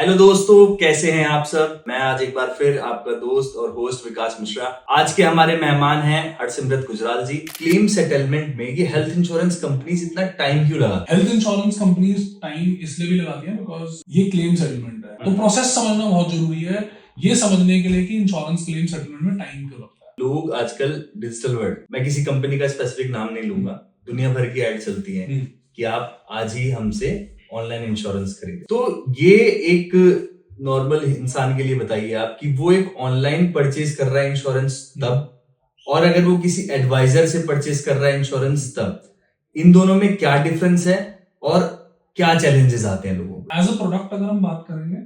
Hello दोस्तों, कैसे हैं आप सब। मैं आज एक बार फिर आपका दोस्त और होस्ट विकास मिश्रा। आज के हमारे मेहमान हैं हरसिमरत गुजराल जी। क्लेम सेटलमेंट में ये हेल्थ इंश्योरेंस कंपनीज इतना टाइम क्यों लगा? हेल्थ इंश्योरेंस कंपनीज टाइम इसलिए भी लगाती हैं बिकॉज ये क्लेम सेटलमेंट है, तो प्रोसेस समझना बहुत जरूरी है ये समझने के लिए कि इंश्योरेंस क्लेम सेटलमेंट में टाइम क्यों लगता है। लोग आजकल डिजिटल वर्ल्ड, मैं किसी कंपनी का स्पेसिफिक नाम नहीं लूंगा, दुनिया भर की एड चलती है कि आप आज ही हमसे ऑनलाइन इंश्योरेंस खरीदें। तो ये एक नॉर्मल इंसान के लिए बताइए आप कि वो एक ऑनलाइन परचेज कर रहा है इंश्योरेंस तब, और अगर वो किसी एडवाइजर से परचेज कर रहा है इंश्योरेंस तब, इन दोनों में क्या डिफरेंस है और क्या चैलेंजेस आते हैं लोगों को? एज अ प्रोडक्ट अगर हम बात करेंगे,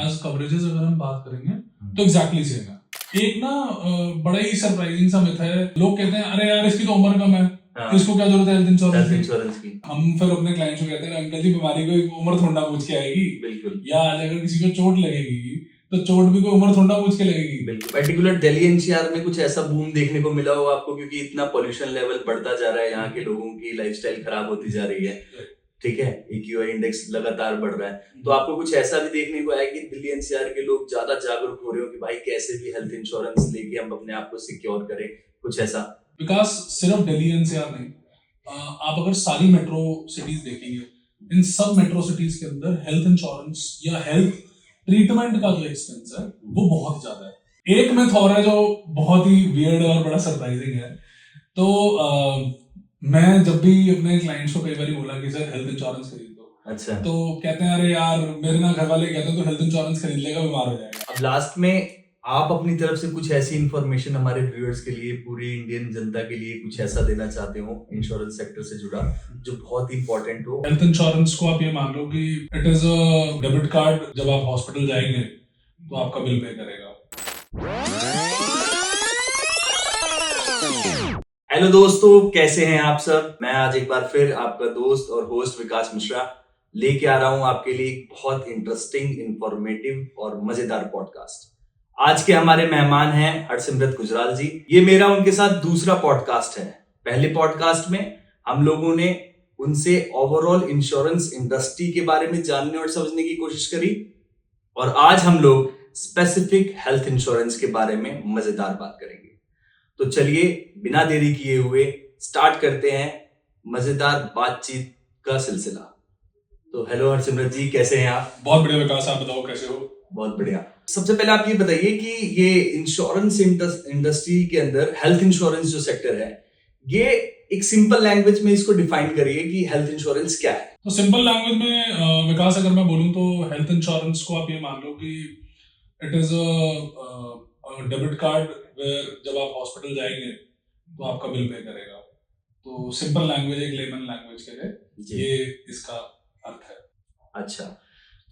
एज कवरेजेस अगर हम बात करेंगे तो एग्जैक्टली सेम है। एक ना बड़ा ही सरप्राइजिंग सा मिथ है। लोग कहते हैं अरे यार इसकी तो उम्र कम है, इसको क्या जरूरत है हेल्थ इंश्योरेंस की। हम फिर अपने क्लाइंट्स को कहते हैं अंकल जी बीमारी को उम्र थोड़ा पूछ के आएगी। बिल्कुल। या अगर किसी को चोट लगेगी तो चोट भी कोई उम्र थोड़ा पूछ के लगेगी। बिल्कुल। पर्टिकुलर दिल्ली एनसीआर में कुछ ऐसा बूम देखने को मिला हो आपको, क्योंकि इतना पॉल्यूशन लेवल बढ़ता जा रहा है, यहाँ के लोगों की लाइफस्टाइल खराब होती जा रही है, ठीक है, एक्यूआई इंडेक्स लगातार बढ़ रहा है, तो आपको कुछ ऐसा भी देखने को आया कि दिल्ली एनसीआर के लोग ज्यादा जागरूक हो रहे हो कि भाई कैसे भी हेल्थ इंश्योरेंस लेके हम अपने आप को सिक्योर करें, कुछ ऐसा? विकास सिर्फ दिल्ली एनसीआर नहीं, आप अगर सारी मेट्रो सिटीज देखेंगे, इन सब मेट्रो सिटीज के अंदर हेल्थ इंश्योरेंस या हेल्थ ट्रीटमेंट का जो एक्सपेंस है वो बहुत ज्यादा है। एक मिथ और है जो बहुत ही वियर्ड और बड़ा सरप्राइजिंग है। तो मैं जब भी अपने क्लाइंट्स को कई बार बोला कि सर हेल्थ इंश्योरेंस खरीद दो, अच्छा, तो कहते हैं अरे यार मेरे ना घर वाले कहते हैं तो हेल्थ इंश्योरेंस खरीद लेगा बीमार हो जाएगा। अब लास्ट में आप अपनी तरफ से कुछ ऐसी इंफॉर्मेशन हमारे व्यूअर्स के लिए, पूरी इंडियन जनता के लिए कुछ ऐसा देना चाहते हो इंश्योरेंस सेक्टर से जुड़ा जो बहुत ही इंपॉर्टेंट हो? हेल्थ इंश्योरेंस को आप ये मान लो कि it is a debit card. जब आप हॉस्पिटल जाएंगे तो आपका बिल पे करेगा। हेलो दोस्तों, कैसे हैं आप सब। मैं आज एक बार फिर आपका दोस्त और होस्ट विकास मिश्रा लेके आ रहा हूं आपके लिए एक बहुत इंटरेस्टिंग, इंफॉर्मेटिव और मजेदार पॉडकास्ट। आज के हमारे मेहमान हैं हरसिमरत गुजराल जी। ये मेरा उनके साथ दूसरा पॉडकास्ट है। पहले पॉडकास्ट में हम लोगों ने उनसे ओवरऑल इंश्योरेंस इंडस्ट्री के बारे में जानने और समझने की कोशिश करी, और आज हम लोग स्पेसिफिक हेल्थ इंश्योरेंस के बारे में मजेदार बात करेंगे। तो चलिए बिना देरी किए हुए स्टार्ट करते हैं मजेदार बातचीत का सिलसिला। तो हेलो हरसिमरत जी, कैसे हैं आप? बहुत बढ़िया विकास, आप बताओ कैसे हो? बहुत बढ़िया। सबसे पहले आप ये बताइए कि ये इंश्योरेंस इंडस्ट्री के अंदर हेल्थ इंश्योरेंस जो सेक्टर है, ये एक सिंपल लैंग्वेज में इसको डिफाइन करिए कि हेल्थ इंश्योरेंस क्या है। तो सिंपल लैंग्वेज में विकास अगर मैं बोलूं तो हेल्थ इंश्योरेंस को आप ये मान लो कि it is a debit card where जब आप हॉस्पिटल जाएंगे तो आपका बिल पे करेगा। तो सिंपल लैंग्वेज, एक लेमन लैंग्वेज के लिए ये इसका अर्थ है। अच्छा,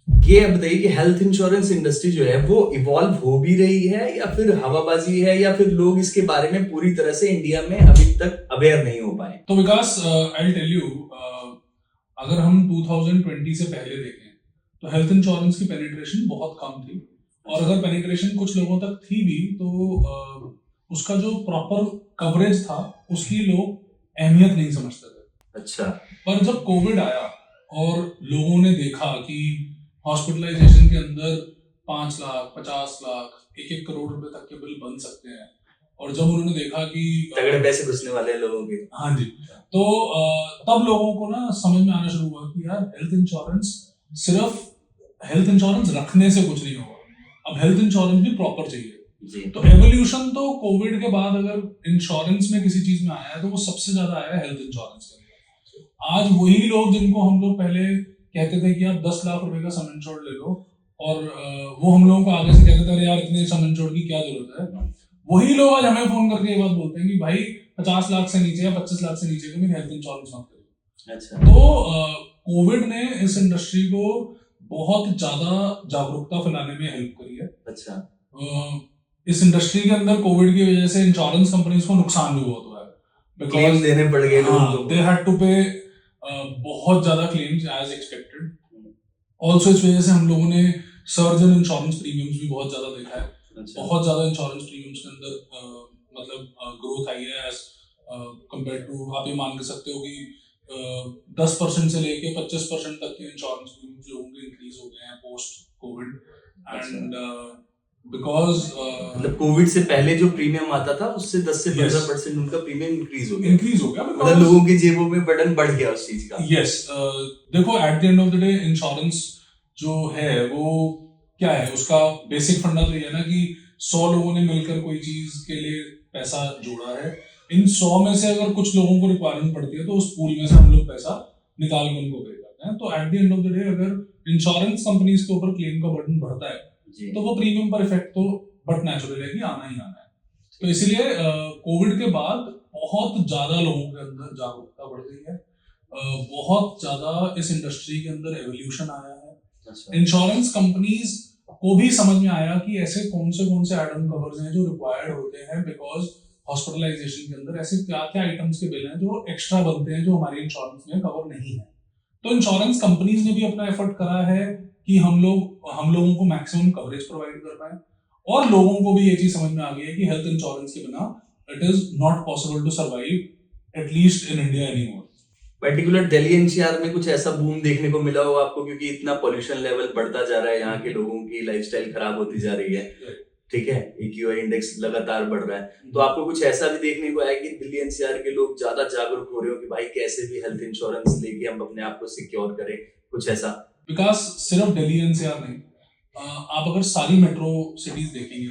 ये बताइए कि हेल्थ इंश्योरेंस इंडस्ट्री जो है वो इवॉल्व हो भी रही है या फिर हवाबाजी है, या फिर लोग इसके बारे में पूरी तरह से इंडिया में अभी तक अवेयर नहीं हो पाए? तो विकास आई विल टेल यू, अगर हम 2020 से पहले देखें तो हेल्थ इंश्योरेंस की पेनिट्रेशन बहुत कम थी, और अगर पेनिट्रेशन कुछ लोगों तक थी भी तो उसका जो प्रॉपर कवरेज था उसकी लोग अहमियत नहीं समझते थे। अच्छा। पर जब कोविड आया और लोगों ने देखा कि हॉस्पिटलाइजेशन के अंदर 5 लाख, 50 लाख, 1-1 करोड़ रुपए तक के बिल बन सकते हैं, और जब उन्होंने देखा कि तगड़े पैसे घुसने वाले हैं लोगों के, हाँ जी, तो तब लोगों को ना समझ में आना शुरू हुआ कि यार हेल्थ इंश्योरेंस सिर्फ हेल्थ इंश्योरेंस रखने से कुछ नहीं होगा, अब हेल्थ इंश्योरेंस भी प्रॉपर चाहिए जी। तो एवोल्यूशन तो कोविड के बाद अगर इंश्योरेंस में किसी चीज में आया है तो वो सबसे ज्यादा आया है हेल्थ इंश्योरेंस के अंदर। आज वही लोग जिनको हम लोग पहले कहते थे कि आप 10 लाख रुपए का सम इंश्योर्ड ले लो, और वो हम लोगों को आगे से कहते थे अरे यार इतने सम इंश्योर्ड की क्या जरूरत है, वही लोग आज हमें फोन करके ये बात बोलते हैं कि भाई 50 लाख से नीचे या 25 लाख से नीचे का मेरी हेल्थ इंश्योरेंस मत करो। अच्छा। तो कोविड ने इस इंडस्ट्री को बहुत ज्यादा जागरूकता फैलाने में हेल्प करी है। अच्छा। इस इंडस्ट्री के अंदर कोविड की वजह से इंश्योरेंस कंपनीज को नुकसान भी बहुत हुआ है, क्लेम देने पड़ गए लोगों को। दे हैड टू पे बहुत ज्यादा क्लेम्स एज एक्सपेक्टेड। ऑल्सो इस वजह से हम लोगों ने सर्ज इन इंश्योरेंस प्रीमियम्स भी बहुत ज्यादा देखा है। अच्छा। बहुत ज्यादा इंश्योरेंस प्रीमियम्स के अंदर मतलब ग्रोथ आई है एज कंपेयर टू, आप ये मान के सकते हो कि 10% से लेके 25% तक के इंश्योरेंस प्रीमियम्स लोगों के इंक्रीज हो गए हैं पोस्ट कोविड। एंड बिकॉज मतलब कोविड से पहले जो प्रीमियम आता था उससे 10 से 15% उनका प्रीमियम इंक्रीज हो गया मतलब लोगों की जेबों में बर्डन बढ़ गया उस चीज का। यस देखो eight the end of the day insurance जो है वो क्या है, उसका बेसिक फंडा तो ये है ना कि 100 लोगों ने मिलकर कोई चीज के लिए पैसा जोड़ा है, इन 100 में से अगर कुछ लोगों को रिक्वायरमेंट पड़ती है तो उस पूल में से हम लोग पैसा निकाल कर उनको पे करते हैं। तो eight the end of the day अगर इंश्योरेंस कंपनीज के ऊपर क्लेम का बर्डन बढ़ता है तो वो प्रीमियम पर इफेक्ट तो बट नेचुरल है कि आना ही आना है। तो इसलिए कोविड के बाद बहुत ज्यादा लोगों के अंदर जागरूकता बढ़ गई है, बहुत ज्यादा इस इंडस्ट्री के अंदर एवोल्यूशन आया है। इंश्योरेंस कंपनीज को भी समझ में आया कि ऐसे कौन से एड ऑन कवर्स हैं जो रिक्वायर्ड होते हैं, बिकॉज हॉस्पिटलाइजेशन के अंदर ऐसे क्या क्या आइटम्स के बिल हैं जो एक्स्ट्रा बनते हैं जो हमारी इंश्योरेंस में कवर नहीं है। तो इंश्योरेंस कंपनीज ने भी अपना एफर्ट करा है कि हम लोगों को मैक्सिमम कवरेज प्रोवाइड कर पाए, और लोगों को भी ये चीज समझ में आ गई है कि हेल्थ इंश्योरेंस के बिना it is not possible to survive at least in India anymore. Particular Delhi NCR में कुछ ऐसा बूम देखने को मिला हो आपको, क्योंकि इतना पॉल्यूशन लेवल बढ़ता जा रहा है, यहाँ के लोगों की लाइफस्टाइल खराब होती जा रही है, ठीक है, AQI इंडेक्स लगातार बढ़ रहा है, तो आपको कुछ ऐसा भी देखने को आया कि दिल्ली एनसीआर के लोग ज्यादा जागरूक हो रहे हो कि भाई कैसे भी हेल्थ इंश्योरेंस लेके हम अपने आप को सिक्योर करें, कुछ ऐसा? विकास सिर्फ दिल्ली एनसीआर नहीं, आप अगर सारी मेट्रो सिटीज देखेंगे,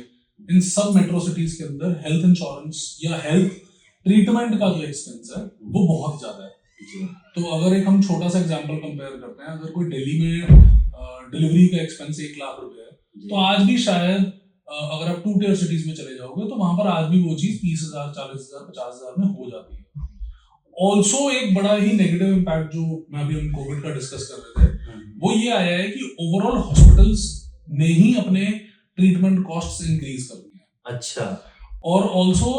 इन सब मेट्रो सिटीज के अंदर हेल्थ इंश्योरेंस या हेल्थ ट्रीटमेंट का जो एक्सपेंस है वो बहुत ज्यादा है। तो अगर एक हम छोटा सा एग्जांपल कंपेयर करते हैं, अगर कोई दिल्ली में डिलीवरी का एक्सपेंस 1 लाख रुपए है तो आज भी शायद अगर आप 2 टियर सिटीज में चले जाओगे तो वहां पर आज भी वो चीज 30,000, 40,000, 50,000 में हो जाती है। ऑल्सो एक बड़ा ही नेगेटिव इम्पैक्ट जो मैं अभी हम कोविड का डिस्कस कर रहे थे वो ये आया है कि ओवरऑल हॉस्पिटल्स ने ही अपने ट्रीटमेंट कॉस्ट्स इंक्रीज कर दिए हैं। अच्छा। और also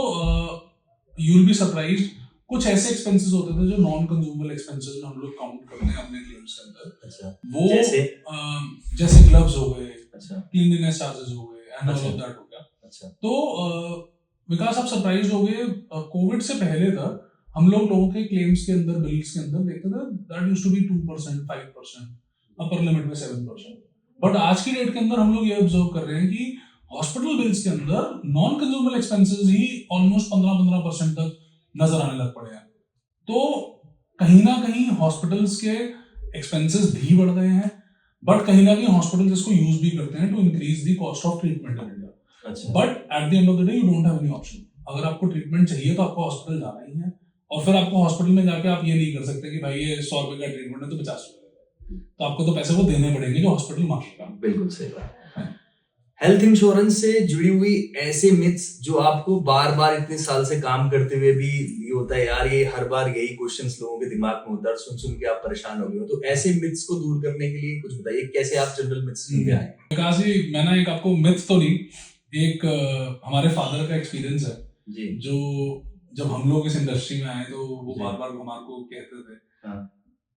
you will be surprised, कुछ ऐसे एक्सपेंसेस होते थे जो नॉन कंज्यूमेबल एक्सपेंसेस में हम लोग काउंट करते हैं अपने क्लेम्स के अंदर। अच्छा। वो जैसे ग्लव्स हो गए, क्लीनलीनेस चार्जेस हो गए, एंड ऑल ऑफ दैट हो गया। अच्छा। तो विकास आप सरप्राइज हो गए, कोविड से पहले तक हम लोगों के क्लेम्स के अंदर, बिल्स के अंदर देखते थे that used to be 2%, 5%, upper limit में 7%। बट आज की डेट के अंदर हम लोग ये ऑब्जर्व कर रहे हैं कि हॉस्पिटल बिल्स के अंदर नॉन कंज्यूमेबल एक्सपेंसेस ही ऑलमोस्ट 15% तक नजर आने लग पड़े हैं। तो कहीं ना कहीं हॉस्पिटल्स के एक्सपेंसेस भी बढ़ गए हैं, बट कहीं ना कहीं हॉस्पिटल्स इसको यूज भी करते हैं to increase the cost of treatment in India. But at the end of the day you don't have any option. अगर आपको ट्रीटमेंट चाहिए तो आपको हॉस्पिटल जाना ही है, और फिर आपको हॉस्पिटल में जाके आप ये नहीं कर सकते कि भाई ये 100 रुपए का ट्रीटमेंट है तो 50 रुपए, तो आपको तो पैसे वो देने पड़ेंगे जो हॉस्पिटल मांगेगा। बिल्कुल सही बात। हेल्थ इंश्योरेंस से जुड़ी हुई ऐसे मिथ्स जो आपको बार बार इतने साल से काम करते हुए भी ये होता है यार, ये हर बार यही क्वेश्चंस लोगों के दिमाग में होता है, सुन के आप परेशान हो गए हो, तो ऐसे मिथ्स को दूर करने के लिए कुछ बताइए, कैसे आप जनरल मिथ्स लेके आए? विकास जी, मैंने एक आपको मिथ तो नहीं, एक हमारे फादर का एक्सपीरियंस है जी, जो जब हम लोग इस इंडस्ट्री में आए तो वो बार बार हमारे को कहते थे। हाँ।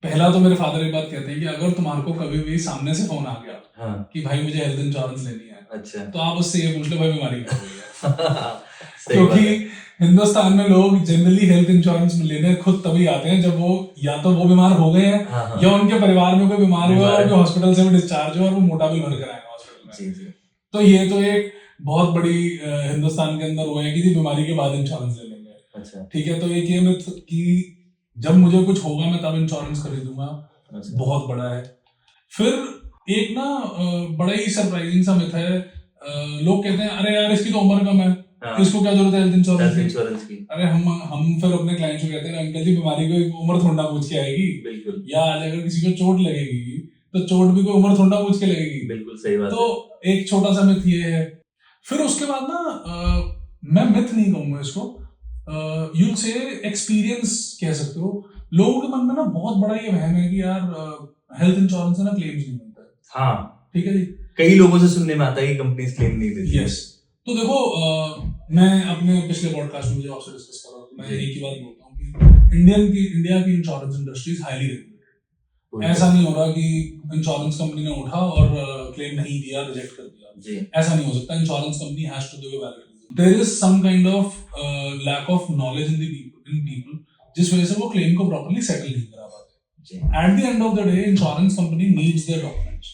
पहला तो मेरे फादर एक बात कहते हैं कि अगर तुम्हारे को कभी भी सामने से फोन आ गया हाँ। कि भाई मुझे हेल्थ इंश्योरेंस लेनी है, अच्छा, तो आप उससे ये पूछ लो भाई बीमारी क्या हो गई है। क्योंकि हिंदुस्तान में लोग जनरली हेल्थ इंश्योरेंस लेने खुद तभी आते हैं जब वो या तो वो बीमार हो गए हैं, हाँ, हाँ। या उनके परिवार में कोई बीमार हुआ और हॉस्पिटल से भी डिस्चार्ज हुआ और वो मोटा बिल भर कर आए हॉस्पिटल में। तो ये तो एक बहुत बड़ी हिंदुस्तान के अंदर वो है कि बीमारी के बाद इंश्योरेंस ले लेंगे। अच्छा। ठीक है, तो एक ये मिथ कि जब मुझे कुछ होगा मैं तब इंश्योरेंस खरीदूंगा, बहुत बड़ा है। फिर एक ना बड़ा ही सरप्राइजिंग सा मिथ है, लोग कहते हैं अरे यार इसकी तो उम्र कम है, इसको क्या जरूरत है हेल्थ इंश्योरेंस की। अरे हम फिर अपने क्लाइंट्स को कहते हैं अंकल जी बीमारी को उम्र थोड़ा पूछ के आएगी। बिल्कुल। या अगर किसी को चोट लगेगी तो चोट भी कोई उम्र थोड़ा पूछ के लगेगी। बिल्कुल सही बात। तो एक छोटा सा मिथ ये है। फिर उसके बाद ना मैं मिथ नहीं कहूंगा इसको, यू से एक्सपीरियंस कह सकते हो। लोगों के मन में ना बहुत बड़ा ये वहम है कि यार हेल्थ इंश्योरेंस से ना क्लेम्स नहीं मिलता है। हाँ, ठीक है जी, कई लोगों से सुनने में आता है कि कंपनीज क्लेम नहीं देती। यस, तो देखो मैं अपने पिछले पॉडकास्ट में आपसे डिस्कस कर रहा था, मैं एक ही बात बोलता हूँ कि इंडिया की insurance industry is highly regulated. ऐसा नहीं हो रहा कि इंश्योरेंस कंपनी ने उठा और क्लेम नहीं दिया, रिजेक्ट कर दिया, ऐसा नहीं हो सकता। Insurance company has to give a valid reason. There is some kind of lack of knowledge in people, जिस वजह से वो क्लेम को प्रॉपर्ली सेटल नहीं करा पाते। At the end of the day insurance company needs their documents,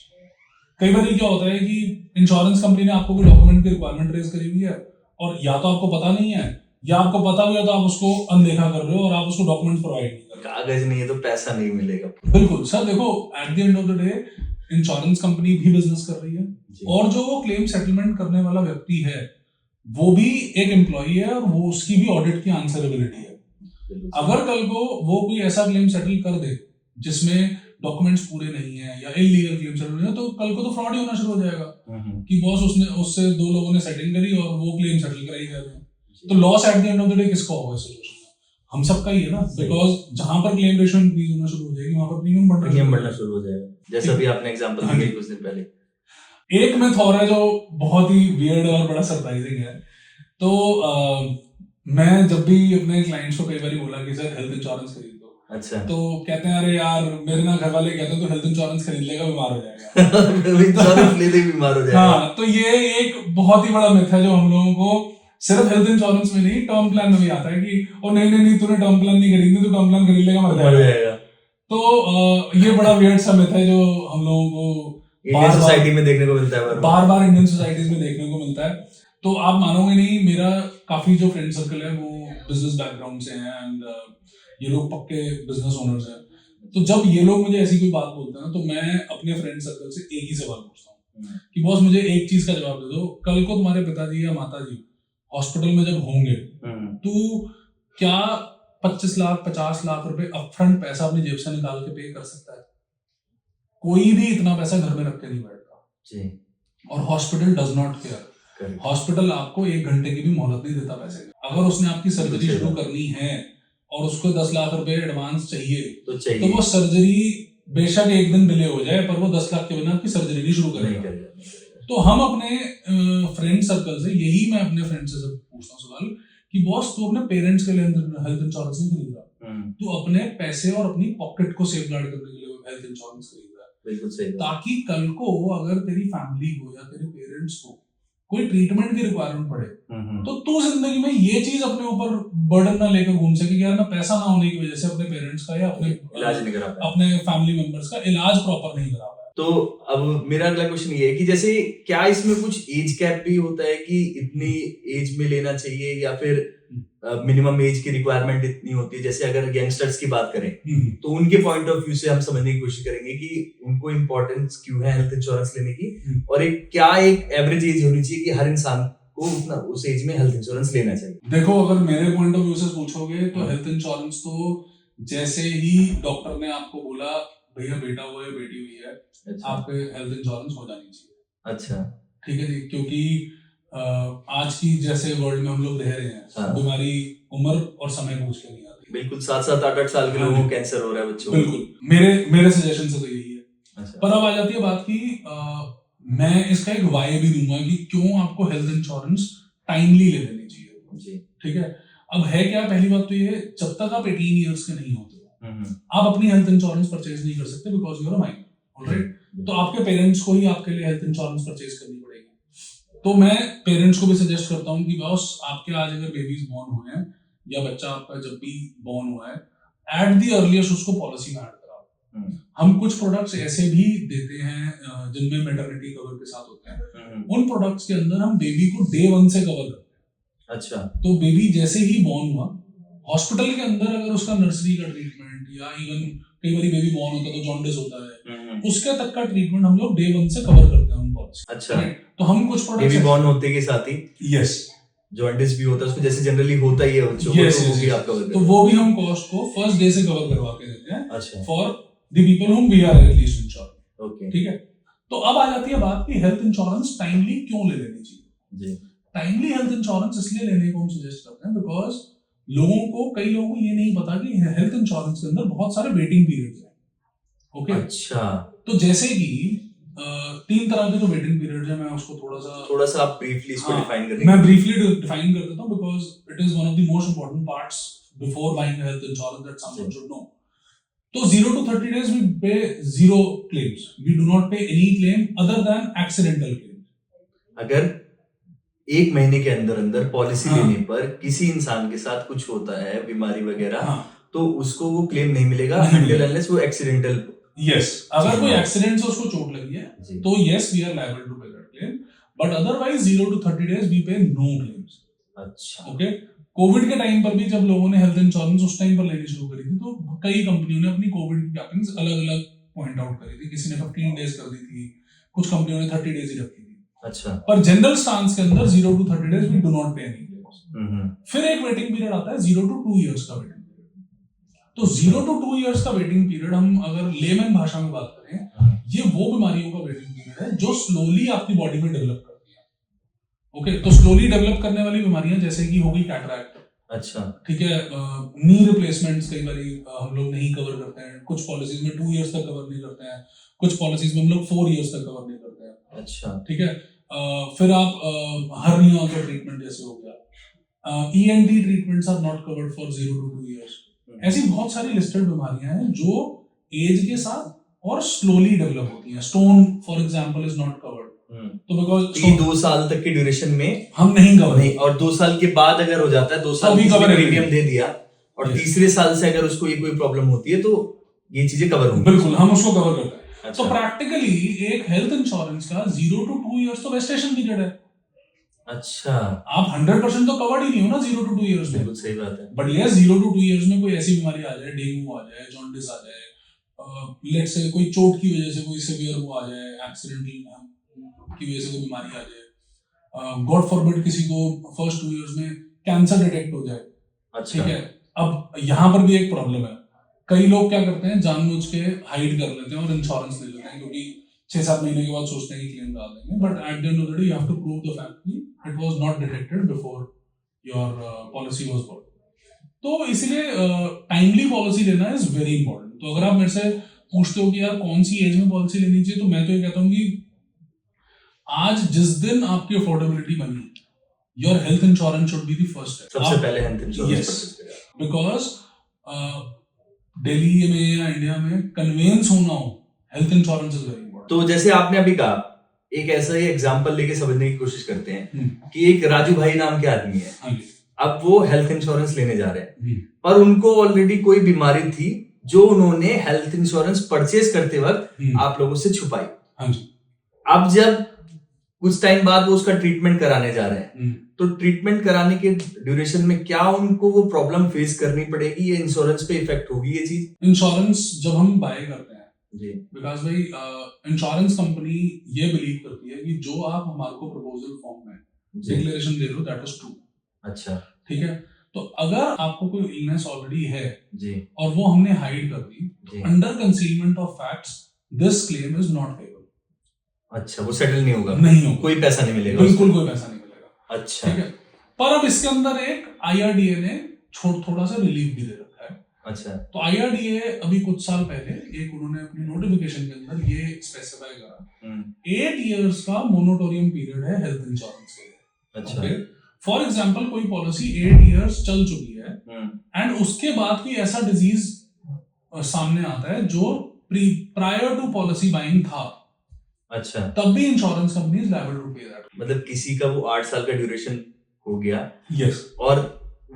कई बार क्या होता है कि इंश्योरेंस कंपनी ने आपको कोई डॉक्यूमेंट की रिक्वायरमेंट रेज करी हुई है और या तो आपको पता नहीं है या आपको पता हुआ तो आप उसको अनदेखा कर रहे हो और आप उसको डॉक्यूमेंट प्रोवाइड नहीं कर रहे। कागज नहीं है तो पैसा नहीं मिलेगा। बिल्कुल सर, देखो eight the end of the day insurance company भी बिजनेस कर रही है और जो वो क्लेम सेटलमेंट करने वाला व्यक्ति है वो भी एक एम्प्लॉई है और वो उसकी भी ऑडिट की आंसरेबिलिटी है। अगर कल को वो कोई ऐसा क्लेम सेटल कर दे जिसमें डॉक्यूमेंट्स पूरे नहीं है या इलीगल क्लेम सेटल है तो कल को तो फ्रॉड ही होना शुरू हो जाएगा कि बॉस उससे दो लोगों ने सेटिंग करी और वो क्लेम सेटल कराई जा रहे हैं। तो loss eight the end of the day किसका होगा इस सिचुएशन में? हम सबका ही है ना, बिकॉज जहां पर क्लेम रेशियो इंक्रीज होना शुरू हो जाएगी वहां पर प्रीमियम बढ़ना शुरू हो जाएगा, जैसा भी आपने एग्जांपल दिया कुछ दिन पहले। एक मिथ और है जो बहुत ही वियर्ड और बड़ा सरप्राइजिंग है। तो मैं जब भी अपने क्लाइंट्स को कई बार बोला कि सर हेल्थ इंश्योरेंस खरीद लो, अच्छा, तो कहते हैं अरे यार मेरे ना घर वाले कहते हैं तो हेल्थ इंश्योरेंस खरीद लेगा बीमार हो जाएगा। इंश्योरेंस लेते ही बीमार हो जाएगा। हाँ, तो ये एक बहुत ही बड़ा मिथ है जो हम लोगों को सिर्फ हेल्थ इंश्योरेंस में नहीं टर्म प्लान में भी आता है कि ओ नहीं तूने टर्म प्लान नहीं खरीदनी तो टर्म प्लान खरीद लेगा मर जाएगा। तो ये बड़ा वियर्ड सा मिथ है जो हम लोगों को इंडियन सोसाइटी में देखने को मिलता है, बार इंडियन सोसाइटीज में देखने को मिलता है। तो आप मानोगे नहीं, मेरा काफी जो फ्रेंड सर्कल है वो बिजनेस बैकग्राउंड से हैं एंड ये लोग पक्के बिजनेस ओनर्स हैं। तो जब ये लोग मुझे ऐसी कोई बात बोलते हैं ना तो मैं अपने फ्रेंड सर्कल से एक ही सवाल पूछता हूँ कि बॉस मुझे एक चीज का जवाब दे दो, कल को तुम्हारे पिताजी या माताजी हॉस्पिटल में जब होंगे तो क्या 25 लाख 50 लाख रुपए अपफ्रंट पैसा अपनी जेब से निकाल के पे कर सकता है? कोई भी इतना पैसा घर में रख के नहीं बैठता जी। और hospital does not care. Hospital आपको 1 घंटे की भी मोहलत नहीं देता पैसे की। अगर उसने आपकी सर्जरी शुरू करनी है और उसको 10 लाख रुपए एडवांस चाहिए तो वो सर्जरी बेशक 1 दिन डिले हो जाए पर वो 10 लाख के बिना आपकी सर्जरी नहीं शुरू करेगा। तो हम अपने फ्रेंड सर्कल से यही मैं अपने फ्रेंड से पूछता हूँ सवाल कि बॉस तू अपने पेरेंट्स के लिए हेल्थ इंश्योरेंस नहीं खरीद रहा, तू अपने पैसे और अपनी पॉकेट को सेफगार्ड करने के लिए हेल्थ इंश्योरेंस खरीद रहा है। बिल्कुल सही। ताकि कल को अगर तेरी फैमिली को या तेरे पेरेंट्स को कोई ट्रीटमेंट की रिक्वायरमेंट पड़े तो तू जिंदगी में ये चीज अपने ऊपर बर्डन ना लेकर घूम सके कि यार मैं पैसा ना होने की वजह से अपने पेरेंट्स का या अपने इलाज नहीं करा पाया, अपने फैमिली मेंबर्स का इलाज प्रॉपर नहीं करा पाया। तो अब मेरा अगला क्वेश्चन ये है कि जैसे क्या इसमें कुछ एज कैप भी होता है कि इतनी एज में लेना चाहिए या फिर मिनिमम एज की रिक्वायरमेंट इतनी होती है? जैसे अगर यंगस्टर्स की बात करें तो उनके पॉइंट ऑफ व्यू से हम समझने की कोशिश करेंगे कि उनको इम्पोर्टेंस क्यों है हेल्थ इंश्योरेंस लेने की और एक एवरेज एज होनी चाहिए कि हर इंसान को उतना उस एज में हेल्थ इंश्योरेंस लेना चाहिए। देखो, अगर मेरे पॉइंट ऑफ व्यू से पूछोगे तो हेल्थ इंश्योरेंस तो जैसे ही डॉक्टर ने आपको बोला भैया बेटा हुआ है बेटी हुई है, अच्छा, आपके हेल्थ इंश्योरेंस हो जानी चाहिए। अच्छा, ठीक है जी, क्योंकि आज की जैसे वर्ल्ड में हम लोग रह रहे हैं, हाँ, बीमारी उम्र और समय पूछ के नहीं आती। बिल्कुल 7-7 8-8 साल के लोगों को कैंसर हो रहा है बच्चों। बिल्कुल, मेरे सजेशन से तो यही है। अच्छा। पर अब आ जाती है बात की मैं इसका एक वाई भी दूंगा कि क्यों आपको हेल्थ इंश्योरेंस टाइमली ले लेनी चाहिए जी। ठीक है, अब है क्या, पहली बात तो ये जब तक आप 18 ईयर्स के नहीं होते आप अपनी हेल्थ इंश्योरेंस परचेज नहीं कर सकते because you are a minor. Alright, तो आपके पेरेंट्स को ही आपके लिए हेल्थ इंश्योरेंस परचेज करनी पड़ेगी। तो मैं पेरेंट्स को भी सजेस्ट करता हूँ कि बॉस आपके आज अगर बेबीज बॉर्न हुए हैं या बच्चा आपका जब भी बॉर्न हुआ है एट द अर्लीस्ट उसको पॉलिसी में ऐड कराओ। हम कुछ प्रोडक्ट्स ऐसे भी देते हैं जिनमें मैटरनिटी कवर के साथ होते हैं। उन प्रोडक्ट्स के अंदर हम बेबी को डे 1 से कवर करते हैं। अच्छा, तो बेबी जैसे ही बॉर्न हुआ हॉस्पिटल के अंदर अगर उसका नर्सरी का ट्रीटमेंट या इवन कई बार बेबी बॉर्न होता है तो जॉन्डिस होता है, उसके तक का ट्रीटमेंट हम लोग डे 1 से कवर करते हैं उन पॉलिसी। अच्छा, तो हम कुछ प्रोडक्ट्स बेबी बॉर्न होते के साथ ही यस जॉन्डिस भी होता है उसको, जैसे जनरली होता ही है बच्चों को, तो वो भी आप कवर करते हैं। तो वो भी हम कॉस्ट को फर्स्ट डे से कवर करवा के देते हैं। अच्छा, for the people whom we are at least insured. Okay, ठीक है। तो अब आ जाती है बात कि हेल्थ इंश्योरेंस टाइमली क्यों ले लेनी चाहिए जी। टाइमली हेल्थ इंश्योरेंस इसलिए लेने को हम सजेस्ट करते हैं बिकॉज कई लोगों को ये नहीं पता कि हेल्थ इंश्योरेंस के अंदर बहुत सारे वेटिंग पीरियड्स हैं। ओके, अच्छा, तो जैसे कि 3 तरह के जो वेटिंग पीरियड्स हैं, मैं उसको थोड़ा सा आप ब्रीफली इसको डिफाइन करेंगे। मैं ब्रीफली डिफाइन कर देता हूं because it is one of the most important parts before buying health insurance that someone should know. तो 0 to 30 days we pay 0 claims. We do not pay any claim other than accidental claim. अगर 1 महीने के अंदर policy लेने पर किसी इंसान के साथ कुछ होता है बीमारी वगैरह, तो उसको वो क्लेम नहीं मिलेगा until unless वो एक्सीडेंटल यस, अगर कोई हाँ। एक्सीडेंट से उसको चोट लगी है जी। तो yes we are liable to pay that claim, but otherwise 0 to 30 days we pay no claims. अच्छा। ओके, कोविड के टाइम पर भी जब लोगों ने हेल्थ इंश्योरेंस उस टाइम पर लेनी शुरू करी थी तो कई कंपनियों ने अपनी कोविड की कैपिंग्स अलग अलग पॉइंट आउट करी थी। किसी ने 15 डेज कर दी थी, कुछ कंपनियों ने 30 डेज ही रखी थी। अच्छा। पर जनरल स्टांस के अंदर 0 to 30 days we do not pay any claims. फिर एक वेटिंग पीरियड आता है 0 to 2 years का वेटिंग पीरियड। तो 0 to 2 years का वेटिंग पीरियड, हम अगर लेमन भाषा में बात करें, ये वो बीमारियों का वेटिंग पीरियड है जो स्लोली आपकी बॉडी में डेवलप करती है। ओके, तो स्लोली डेवलप करने वाली बीमारियां जैसे कि होगी कैटरैक्ट। अच्छा। ठीक है, नी रिप्लेसमेंट्स कई बार हम लोग नहीं कवर करते हैं, कुछ पॉलिसीज में 2 years तक कवर नहीं करते हैं, कुछ पॉलिसीज में हम लोग 4 years तक कवर नहीं करते हैं। अच्छा। ठीक है, फिर आप हर्निया का ट्रीटमेंट जैसे हो गया, ENT treatments are not covered for 0 to 2 years। ऐसी बहुत सारी लिस्टेड बीमारियां हैं जो एज के साथ और स्लोली डेवलप होती हैं। Stone for example is not covered, तो बिकॉज़ ये 2 साल तक की ड्यूरेशन में हम नहीं कवर नहीं, और 2 साल के बाद अगर हो जाता है, 2 साल भी की cover प्रीमियम है। दे दिया और Yes. तीसरे साल से अगर उसको ये कोई प्रॉब्लम होती है तो ये चीजें कवर होंगी। बिल्कुल, हम उसको कवर करते हैं। अच्छा। तो प्रैक्टिकली एक हेल्थ इंश्योरेंस का 0 to 2 years तो वेस्टेशन पीरियड है। अच्छा, आप 100% तो कवर्ड ही नहीं हो ना 0 to 2 years में। बिल्कुल सही बात है। बट ये 0 to 2 years में कोई ऐसी बीमारी आ जाए, डेंगू आ जाए, जॉन्डिस आ जाए, लेट्स से कोई चोट की वजह से कोई सीवियर वो आ जाए, एक्सीडेंटल की वजह से कोई बीमारी आ जाए, गॉड फॉरबिड किसी को फर्स्ट 2 years में कैंसर डिटेक्ट हो जाए। अच्छा। ठीक है, अब यहाँ पर भी एक प्रॉब्लम है। कई लोग क्या करते हैं, जानबूझ के हाइड कर लेते हैं और इंश्योरेंस ले लेते हैं, क्योंकि 6-7 महीने के बाद सोचते हैं कि क्लेम डाल देंगे, but at the end of the day you have to prove the fact कि it was not detected before your policy was bought. तो इसलिए टाइमली पॉलिसी लेना इज वेरी इंपॉर्टेंट। तो अगर आप मेरे से पूछते हो कि यार कौन सी एज में पॉलिसी लेनी चाहिए, तो मैं तो ये कहता हूँ कि आज जिस दिन आपकी अफोर्डेबिलिटी बनी, your health insurance should be the first step. सबसे पहले हेल्थ इंश्योरेंस बिकॉज दिल्ली में या इंडिया में कन्वेंस होना हो, health insurance is very important. तो जैसे आपने अभी कहा, एक ऐसा ही एग्जांपल लेके समझने की कोशिश करते हैं कि एक राजू भाई नाम के आदमी है, हाँ जी, अब वो हेल्थ इंश्योरेंस लेने जा रहे हैं, जी, पर उनको ऑलरेडी कोई बीमारी थी जो उन्होंने हेल्थ इंश्योरेंस परचेज करते वक्त आप लोगों से छुपाई। हाँ जी। अब जब कुछ टाइम बाद वो उसका ट्रीटमेंट कराने जा रहे हैं, तो ट्रीटमेंट कराने के ड्यूरेशन में क्या उनको वो प्रॉब्लम फेस करनी पड़ेगी? ये इंश्योरेंस पे इफेक्ट होगी ये चीज? इंश्योरेंस जब हम बाय करते हैं जी, विकास भाई, इंश्योरेंस कंपनी ये बिलीव करती है कि जो आप हमारे को प्रपोजल फॉर्म में जी। डिक्लेरेशन दे रहे हो दैट इज ट्रू। अच्छा। ठीक है, तो अगर आपको कोई इलनेस ऑलरेडी है जी, और वो हमने हाइड कर दी, जी। Under concealment of facts this claim is not payable. अच्छा, वो सेटल नहीं होगा, नहीं होगा, कोई पैसा नहीं मिलेगा, बिल्कुल कोई पैसा नहीं मिलेगा। अच्छा। ठीक है, पर अब इसके अंदर एक IRDA ने थोड़ा सा रिलीफ भी दे रखा है। अच्छा। तो IRDA अभी कुछ साल पहले एक उन्होंने अपनी नोटिफिकेशन के अंदर ये स्पेसिफाई करा, 8 years का मोनिटोरियम पीरियड है हेल्थ इंश्योरेंस के लिए। अच्छा। फॉर एग्जाम्पल कोई पॉलिसी 8 years चल चुकी है एंड उसके बाद कोई ऐसा डिजीज सामने आता है जो प्रायर टू पॉलिसी बाइंग था, अच्छा, तब भी insurance company is liable to pay that. मतलब किसी का वो 8 साल का ड्यूरेशन हो गया, यस, और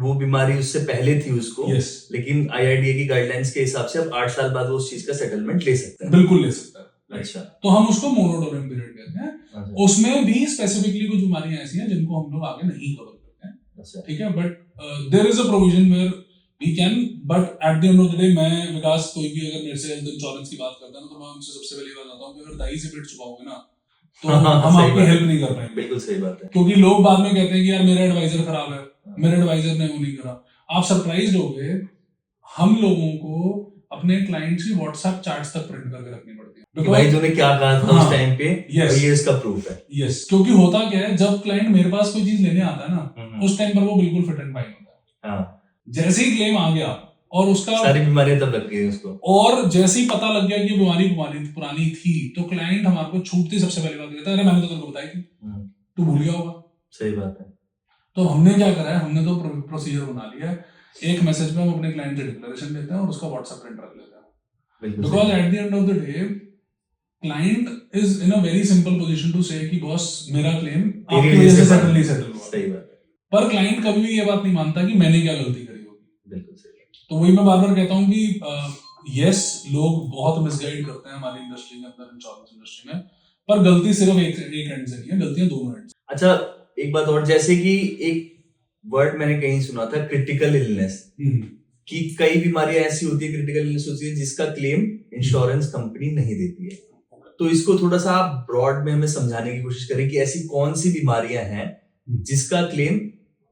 वो बीमारी उससे पहले थी उसको, यस, लेकिन IRDA की गाइडलाइंस के हिसाब से अब 8 साल बाद वो उस चीज का सेटलमेंट ले सकता है। बिल्कुल ले सकता है। अच्छा। तो हम उसको मोनोटोरियम पीरियड कहते हैं। अच्छा। उसमें भी स्पेसिफिकली कुछ बीमारियां ऐसी हैं जिनको हम लोग आगे नहीं कवर करते हैं। अच्छा। ठीक है, but there is a provision where we can, but at the end of the day मैं विकास, कोई भी अगर मेरे से हेल्थ इंश्योरेंस की बात करता है ना, तो मैं उनसे सबसे पहले बात बताता हूँ कि अगर दाई से पेट छुपाओगे ना तो हम सही आपकी बात है। हेल्प नहीं कर पाएंगे। बिल्कुल सही बात है। क्योंकि लोग बाद में कहते हैं कि यार मेरा एडवाइजर खराब है, मेरे एडवाइजर ने वो नहीं करा। आप सरप्राइज्ड होगे, हम लोगों को अपने क्लाइंट्स की व्हाट्सएप चैट्स तक प्रिंट करके रखनी पड़ती है। कि भाई तूने क्या कहा था हाँ, उस टाइम पे, yes, और ये इसका प्रूफ है। यस, क्योंकि होता क्या है, जब क्लाइंट मेरे पास कोई चीज लेने आता है ना, उस टाइम पर वो बिल्कुल फिट एंड फाइन होता है। हाँ। जैसे ही क्लेम आ गया और उसका सारी बीमारियां तब लग गई उसको, और जैसे ही पता लग गया कि बीमारी पुरानी थी, तो क्लाइंट हमारे को छूटती सबसे पहले बात कहता है, अरे मैंने तो तेरे को बताई थी, तू भूल गया होगा। सही बात है। तो हमने क्या करा है, हमने तो प्रोसीजर बना लिया है, एक मैसेज में हम अपने क्लाइंट से डिक्लेरेशन देते हैं और उसका व्हाट्सएप प्रिंट रख लेते हैं। Because at the end of the day client is in a very simple position to say कि बॉस मेरा क्लेम आपकी वजह से सेटल हुआ। सही बात है। पर क्लाइंट कभी भी ये बात नहीं मानता कि मैंने क्या गलती करी होगी। बिल्कुल सही। तो वही मैं बार बार कहता हूँ कि यस, लोग बहुत मिसगाइड करते हैं हमारी इंडस्ट्री के अंदर, इंश्योरेंस इंडस्ट्री में, पर गलती सिर्फ एक एंड से नहीं है, गलतियां दोनों एंड से। अच्छा, एक बात और, जैसे कि एक वर्ड मैंने कहीं सुना था, क्रिटिकल इलनेस, कि कई बीमारियां ऐसी होती है, क्रिटिकल इलनेस होती है जिसका क्लेम इंश्योरेंस कंपनी नहीं देती है। तो इसको थोड़ा सा आप ब्रॉड में हमें समझाने की कोशिश करें कि ऐसी कौन सी बीमारियां हैं जिसका क्लेम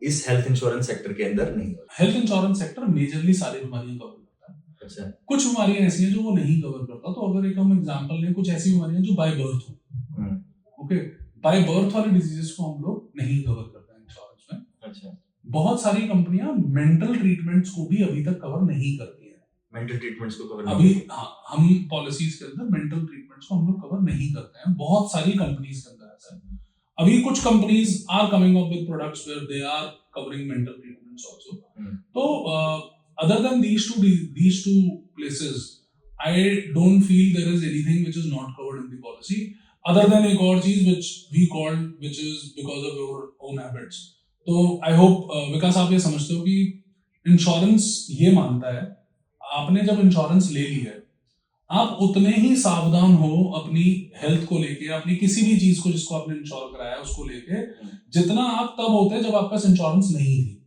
इस हेल्थ इंश्योरेंस सेक्टर के अंदर नहीं होता। हेल्थ इंश्योरेंस सेक्टर मेजरली सारी बीमारियां कवर करता है। अच्छा, कुछ बीमारियां ऐसी हैं जो वो नहीं कवर करता। तो अगर एक हम एग्जांपल लें, कुछ ऐसी बीमारियां जो बाय बर्थ हो, ओके, बाय बर्थ वाली डिजीजेस को हम लोग नहीं कवर करते हैं इंश्योरेंस में। अच्छा, बहुत सारी कंपनियां मेंटल ट्रीटमेंट्स को भी अभी तक कवर नहीं करती है। मेंटल ट्रीटमेंट्स को कवर अभी हाँ, हम पॉलिसीज के अंदर मेंटल ट्रीटमेंट्स को हम लोग कवर नहीं करते हैं। बहुत सारी कंपनीज के अंदर ऐसा है। अभी कुछ companies are coming up with products where they are covering mental treatments also. So other than these two places, I don't feel there is anything which is not covered in the policy, other than एक और चीज which is because of your own habits. तो I hope विकास आप ये समझते हो कि insurance ये मानता है, आपने जब इंश्योरेंस ले ली है, आप उतने ही सावधान हो अपनी हेल्थ को लेके, अपनी किसी भी चीज को जिसको आपने इंश्योर कराया है उसको लेके, जितना आप तब होते हैं जब आपका इंश्योरेंस नहीं थी।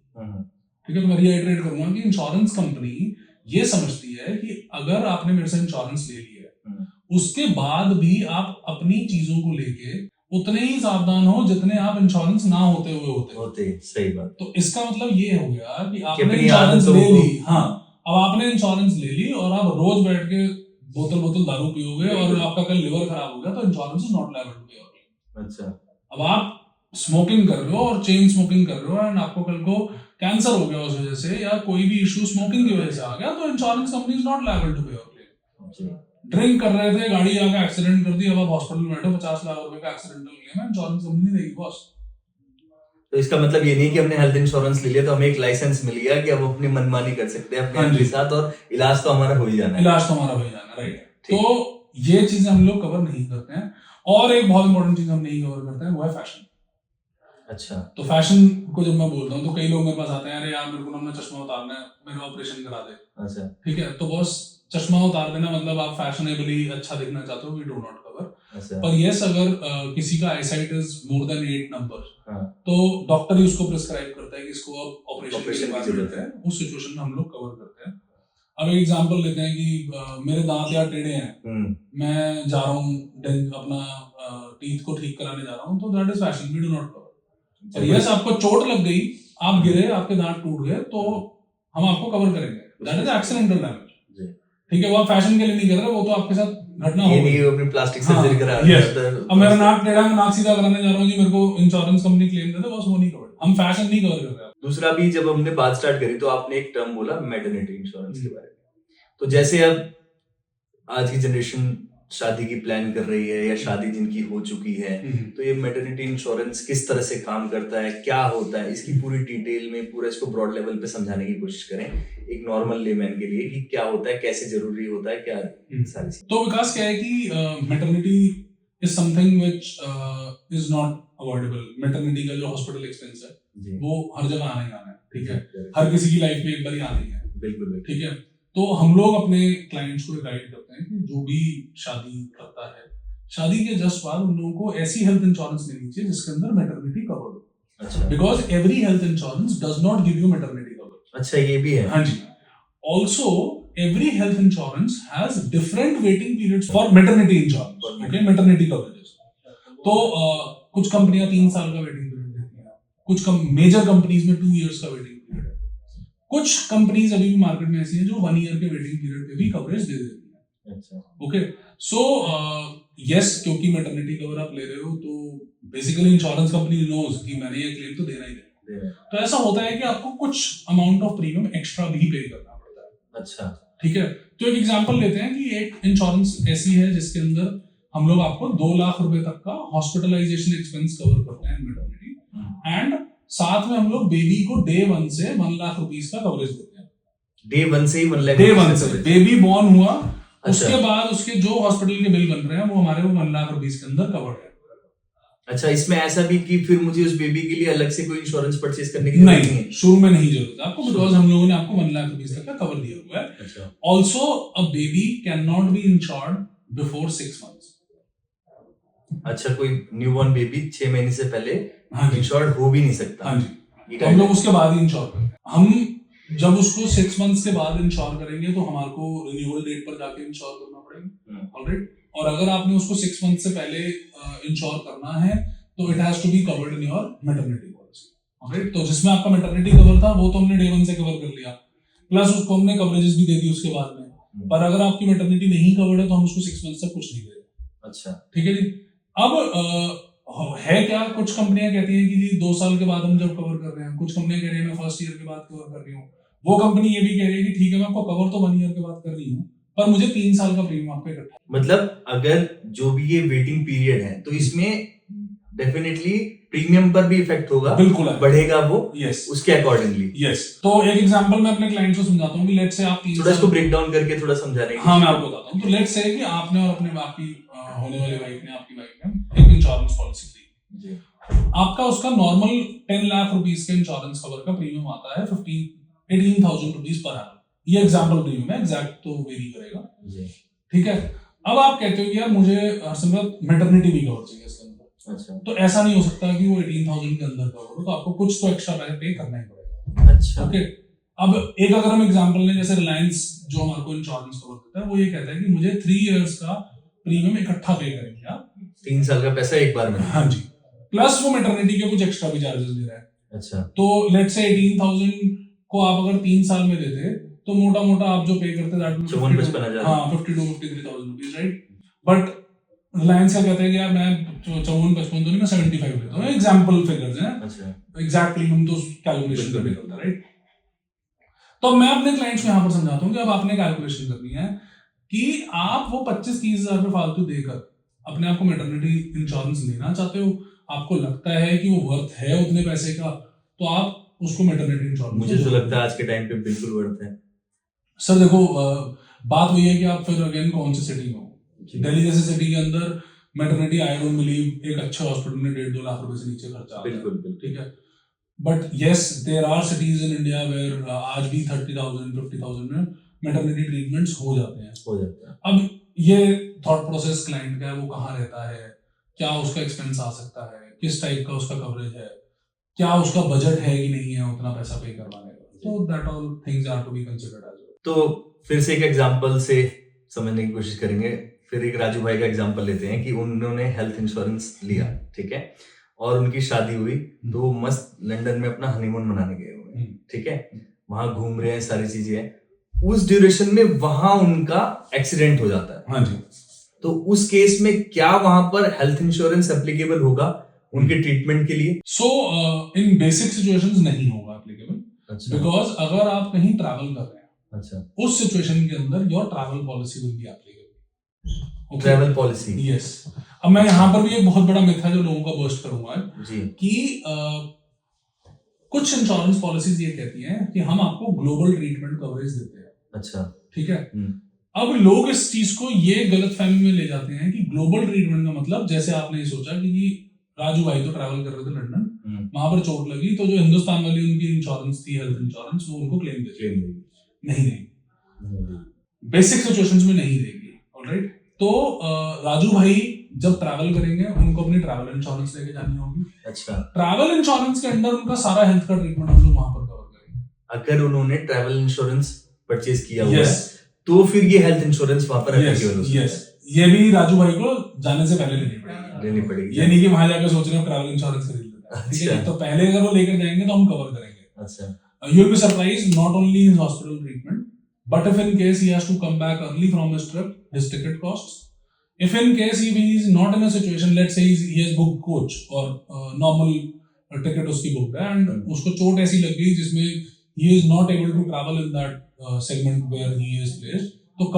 ठीक है, तो मैं रिआइटरेट करूंगा कि इंश्योरेंस कंपनी ये समझती है कि अगर आपने मेरे से इंश्योरेंस ले लिया है, उसके बाद भी आप अपनी चीजों को लेके उतने ही सावधान हो जितने आप इंश्योरेंस ना होते हुए होते। सही बात। तो इसका मतलब ये हो गया कि आपने इंश्योरेंस ले ली, हाँ, अब आपने इंश्योरेंस ले ली और आप रोज बैठ के बोतल दारू पियोगे और आपका कल लिवर खराब हो गया, तो insurance is not liable to pay your claim. अच्छा, अब आप स्मोकिंग कर रहे हो और चेन स्मोकिंग कर रहे हो एंड आपको कल को कैंसर हो गया उस वजह से, या कोई भी इशू स्मोकिंग की वजह से आ गया, तो insurance company is not liable to pay your claim. Drink कर रहे थे, गाड़ी आके एक्सीडेंट कर दी, अब आप हॉस्पिटल में बैठो, 50 लाख रुपए का एक्सीडेंटल क्लेम है, इंश्योरेंस कंपनी नहीं देगी बॉस। तो इसका मतलब ये नहीं कि हमने हेल्थ इंश्योरेंस ले लिया तो हमें एक लाइसेंस मिल गया कि अब अपनी मनमानी कर सकते हैं अपने के साथ, और इलाज तो हमारा हो ही जाना है। राइट। तो ये चीजें हम लोग कवर नहीं करते हैं। और एक बहुत इंपॉर्टेंट चीज हम नहीं कवर करते हैं, वो है फैशन। अच्छा, तो फैशन को जब मैं बोलता हूँ तो कई लोग मेरे पास आते हैं, अरे यार मेरे को अपना चश्मा उतारना है, मेरा ऑपरेशन करा दे। अच्छा, ठीक है, तो बॉस चश्मा उतार देना मतलब आप फैशनेबली अच्छा दिखना चाहते हो, वी डू नॉट कवर। अच्छा, पर यस, अगर किसी का eyesight is more than 8 number, तो डॉक्टर ही उसको प्रिस्क्राइब करता है कि इसको अब ऑपरेशन की जरूरत है, उस सिचुएशन में हम लोग कवर करते हैं। अब एक एग्जांपल लेते हैं कि मेरे दांत यार टेढ़े हैं, मैं जा रहा हूँ अपना टीथ को ठीक कराने जा रहा हूँ, तो that is fashion, we do not cover. और यस, आपको चोट लग गई, आप गिरे, आपके दांत टूट गए, तो हम आपको कवर करेंगे, दैट इज एक्सीडेंटल डैमेज। ठीक है, वो आप फैशन के लिए नहीं कर रहे, वो तो आपके साथ घटना हो गई, अपनी प्लास्टिक सर्जरी करा रहे हैं। अब मेरा नाक टेढ़ा, मैं नाक सीधा कराने जा रहा हूँ जी, मेरे को इंश्योरेंस कंपनी क्लेम दे दे, बस वो नहीं कवर, हम फैशन नहीं कवर कर रहे हैं। दूसरा भी जब हमने बात स्टार्ट करी तो आपने एक टर्म बोला मैटरनिटी इंश्योरेंस के बारे में। तो जैसे अब आज की जनरेशन शादी की प्लान कर रही है या शादी जिनकी हो चुकी है, तो ये मैटरनिटी इंश्योरेंस किस तरह से काम करता है, क्या होता है, इसकी पूरी डिटेल में पूरा इसको ब्रॉड लेवल पे समझाने की कोशिश करें एक नॉर्मल लेमैन के लिए कि क्या होता है, कैसे जरूरी होता है, क्या सारी चीजें। तो विकास क्या है कि maternity is something which is not avoidable. Maternity का जो हॉस्पिटल एक्सपेंस है वो हर जगह आने का है, ठीक है, हर किसी की लाइफ में एक बार ही आनी है, बिल्कुल, ठीक है। तो हम लोग अपने क्लाइंट्स को गाइड करते हैं कि जो भी शादी करता है, शादी के जस्ट बाद उन लोगों को ऐसी हेल्थ इंश्योरेंस लेनी चाहिए जिसके अंदर मैटरनिटी कवर्ड हो। अच्छा, because every health insurance does not give you maternity cover. अच्छा, ये भी है। हाँ जी। Also every health insurance has different waiting periods for maternity insurance, okay, maternity coverages. तो कुछ कंपनियां 3 साल का वेटिंग पीरियड देती हैं, कुछ मेजर कंपनीज में 2 इयर्स का वेटिंग पीरियड है, कुछ कंपनीज अभी भी मार्केट में ऐसी हैं जो 1 ईयर के वेटिंग पीरियड पे भी कवरेज दे देती हैं। अच्छा, ओके। सो यस, क्योंकि मैटरनिटी कवर आप ले रहे हो तो बेसिकली इंश्योरेंस कंपनी नोज कि मैंने ये क्लेम तो देना ही देना। तो ऐसा होता है कि आपको कुछ अमाउंट ऑफ प्रीमियम एक्स्ट्रा भी पे करना पड़ता है। अच्छा, ठीक है। तो एक एग्जांपल लेते हैं कि एक इंश्योरेंस ऐसी है जिसके अंदर हम लोग आपको 2 लाख रुपए तक का हॉस्पिटलाइजेशन एक्सपेंस कवर करते हैं मैटरनिटी, एंड साथ में हम लोग बेबी को डे 1 से 1 लाख रुपीस का कवरेज देते हैं। डे 1 से ही 1 लाख? डे 1 से बेबी बॉर्न हुआ, उसके बाद उसके जो हॉस्पिटल के बिल बन रहे हैं वो हमारे वो 1 लाख रुपीस के अंदर कवर्ड है। अच्छा, इसमें ऐसा भी कि फिर मुझे उस बेबी के लिए अलग से कोई इंश्योरेंस परचेज करने की जरूरत नहीं है? शुरू में नहीं जरूरत है आपको, बिकॉज हम लोगों ने आपको 1 लाख रुपीस तक का कवर दिया हुआ रूल है. अच्छा. Also a baby can not be insured before 6 months. अच्छा, कोई न्यूबॉर्न बेबी 6 महीने से पहले हाँ जी. इंश्योर्ड हो भी नहीं सकता. हाँ जी. तो हम लोग उसके बाद ही इंश्योर करते हैं. हम जब उसको 6 months के बाद इंश्योर करेंगे तो हमारे को रिन्यूअल डेट पर जाके इंश्योर करना पड़ेगा. ऑलराइट. और अगर आपने उसको 6 months से पहले इंश्योर करना है तो it has to be covered in your maternity policy. Alright. तो जिसमें आपका मैटरनिटी कवर था वो तो हमने डे 1 से कवर कर लिया, प्लस उसको हमने कवरेजेस भी दे दी उसके बाद में. पर अगर आपकी मैटरनिटी नहीं कवर्ड है तो हम उसको 6 months तक कुछ नहीं देंगे. अच्छा. ठीक है जी. अब है क्या, कुछ कंपनियां कहती हैं कि जी 2 साल के बाद हम जब कवर कर रहे हैं, कुछ कंपनियां कह रही है मैं फर्स्ट ईयर के बाद कवर कर रही हूँ. वो कंपनी ये भी कह रही है कि ठीक है मैं आपको कवर तो 1 year के बाद कर रही हूँ पर मुझे 3 साल का प्रीमियम आपका इकट्ठा. मतलब अगर जो भी ये वेटिंग पीरियड है तो इसमें डेफिनेटली प्रीमियम पर भी इफेक्ट होगा. बिल्कुल है. बढ़ेगा वो. यस. उसके अकॉर्डिंगली. यस. तो एक एग्जांपल मैं अपने क्लाइंट्स को समझाता हूँ कि लेट्स से आप 3 थोड़ा इसको ब्रेक डाउन करके थोड़ा समझाने की. हाँ मैं आपको बताता हूँ. तो लेट्स से कि आपने और अपने आपकी होने वाली वाइफ ने, आपकी वाइफ ने एक इंश्योरेंस पॉलिसी ली. आपका उसका नॉर्मल 10 लाख रुपीस के इंश्योरेंस कवर का प्रीमियम आता है 18,000 रुपीस पर annum. ये एग्जांपल प्रीमियम है, एग्जैक्ट तो वेरी करेगा. ठीक है. अब आप कहते हो कि यार मुझे हरसिमरत मैटरनिटी भी कवर चाहिए इसके अंदर. अच्छा. तो ऐसा नहीं हो सकता कि वो 18,000 के अंदर कवर हो, तो आपको कुछ तो एक्स्ट्रा पैसे पे करना ही पड़ेगा. अच्छा. ओके. अब एक अगर हम एग्जांपल लें, जैसे रिलायंस जो हमारे को इंश्योरेंस कवर देता है वो ये कहता है कि मुझे 3 years का प्रीमियम इकट्ठा पे करेंगे आप. 3 साल का पैसा एक बार में. हाँ जी. प्लस वो मैटरनिटी के कुछ एक्स्ट्रा भी चार्जेस ले रहा है. अच्छा. तो लेट्स से 18,000 को आप अगर 3 साल में देते तो मोटा मोटा आप जो पे करते दैट 54,000. हाँ 52-53,000 रुपीस. राइट. बट रिलायंस का कहता है कि यार मैं 54-55 तो नहीं, मैं 75 लेता हूँ. एग्जाम्पल फिगर्स हैं. अच्छा. एग्जैक्ट प्रीमियम तो कैलकुलेशन करके होता है. राइट. तो मैं अपने क्लाइंट्स को यहाँ पर समझाता हूँ कि अब आपने कैलकुलेशन करनी है कि आप वो 25-30 हजार रुपये फालतू देकर अपने आप को मैटरनिटी इंश्योरेंस लेना चाहते हो, आपको लगता है कि वो वर्थ है उतने पैसे का, तो आप उसको मैटरनिटी इंश्योरेंस. मुझे तो लगता है आज के टाइम पे बिल्कुल वर्थ है. सर देखो बात वही है कि आप फिर अगेन कौन सी सिटी में हो. दिल्ली जैसे सिटी के अंदर मैटरनिटी आई डोंट बिलीव एक अच्छे हॉस्पिटल में 1.5-2 लाख रुपए से नीचे खर्चा. बिल्कुल. ठीक है. But yes there are cities in India where आज भी 30,000-50,000 में मैटरनिटी ट्रीटमेंट्स हो जाते हैं. अब ये थॉट प्रोसेस क्लाइंट का है, वो कहाँ रहता है, क्या उसका एक्सपेंस आ सकता है, किस टाइप का उसका कवरेज है, क्या उसका बजट है कि नहीं है उतना पैसा पे करवाने का. तो that all things are to be considered as well. तो फिर से एक एग्जांपल से समझने की कोशिश करेंगे. फिर एक राजू भाई का एग्जांपल लेते हैं कि उन्होंने हेल्थ इंश्योरेंस लिया. ठीक है. और उनकी शादी हुई तो वो मस्त लंदन में अपना हनीमून मनाने गए हुए. ठीक है. वहां घूम रहे हैं, सारी चीजें हैं. उस ड्यूरेशन में वहां उनका एक्सीडेंट हो जाता है. हाँ जी. तो उस केस में क्या वहां पर हेल्थ इंश्योरेंस एप्लीकेबल होगा उनके ट्रीटमेंट के लिए? सो इन बेसिक सिचुएशंस नहीं होगा एप्लीकेबल. अच्छा. बिकॉज अगर आप कहीं ट्रैवल कर रहे हैं, अच्छा, उस सिचुएशन के अंदर your travel policy will be applicable. Travel policy. Yes. अब मैं यहाँ पर भी एक बहुत बड़ा मिथ है जो लोगों का बर्स्ट करूंगा जी कि कुछ इंश्योरेंस पॉलिसीज ये कहती हैं कि हम आपको ग्लोबल ट्रीटमेंट कवरेज देते हैं. अच्छा. ठीक है. अब लोग इस चीज को ये गलतफहमी में ले जाते हैं कि ग्लोबल ट्रीटमेंट का मतलब, जैसे आपने ये सोचा कि राजू भाई तो ट्रैवल कर रहे थे लंदन, वहां पर चोट लगी तो जो हिंदुस्तान वाली उनकी इंश्योरेंस थी हेल्थ इंश्योरेंस, वो उनको क्लेम देगी. नहीं. बेसिक सिचुएशंस में नहीं देगी. ऑलराइट. तो राजू भाई जब ट्रैवल करेंगे उनको अपनी ट्रैवल इंश्योरेंस लेके जानी होगी. अच्छा. ट्रैवल इंश्योरेंस के अंदर उनका सारा हेल्थ का ट्रीटमेंट हम लोग वहां पर कवर करेंगे. अगर उन्होंने ट्रैवल इंश्योरेंस परचेज किया हुआ है तो फिर ये हेल्थ इंश्योरेंस वहां पर एप्लीकेबल हो सकता है. ये भी राजू भाई को जाने से पहले लेनी पड़ेगी. ये नहीं कि वहां जाकर सोच रहे हो ट्रैवल इंश्योरेंस खरीद लेते हैं. ठीक है. तो पहले अगर वो लेकर जाएंगे तो हम कवर करेंगे. अच्छा. You will be surprised not only his hospital treatment, but if in case he has to come back early from his trip, his ticket costs. If in case he is not in a situation, let's say he has booked coach or normal ticket उसकी booked है and उसको चोट ऐसी लग गई जिसमें he is not able to travel in that segment where he is placed, तो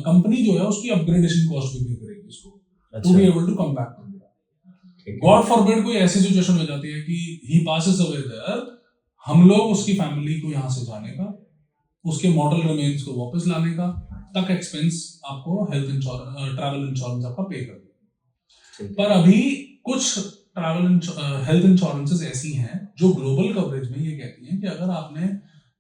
company जो है उसकी अपग्रेडेशन कॉस्ट भी पे करेगी उसको to be able to come back. God forbid कोई ऐसी सिचुएशन हो जाती है कि he passes away there, हम लोग उसकी फैमिली को यहाँ से जाने का, उसके मॉडल रिमेन्स को वापस लाने का तक एक्सपेंस आपको हेल्थ इंश्योरेंस ट्रैवल इंश्योरेंस आपका पे कर देगा. पर अभी कुछ ट्रैवल हेल्थ इंश्योरेंसेस ऐसी हैं जो ग्लोबल कवरेज में ये कहती हैं कि अगर आपने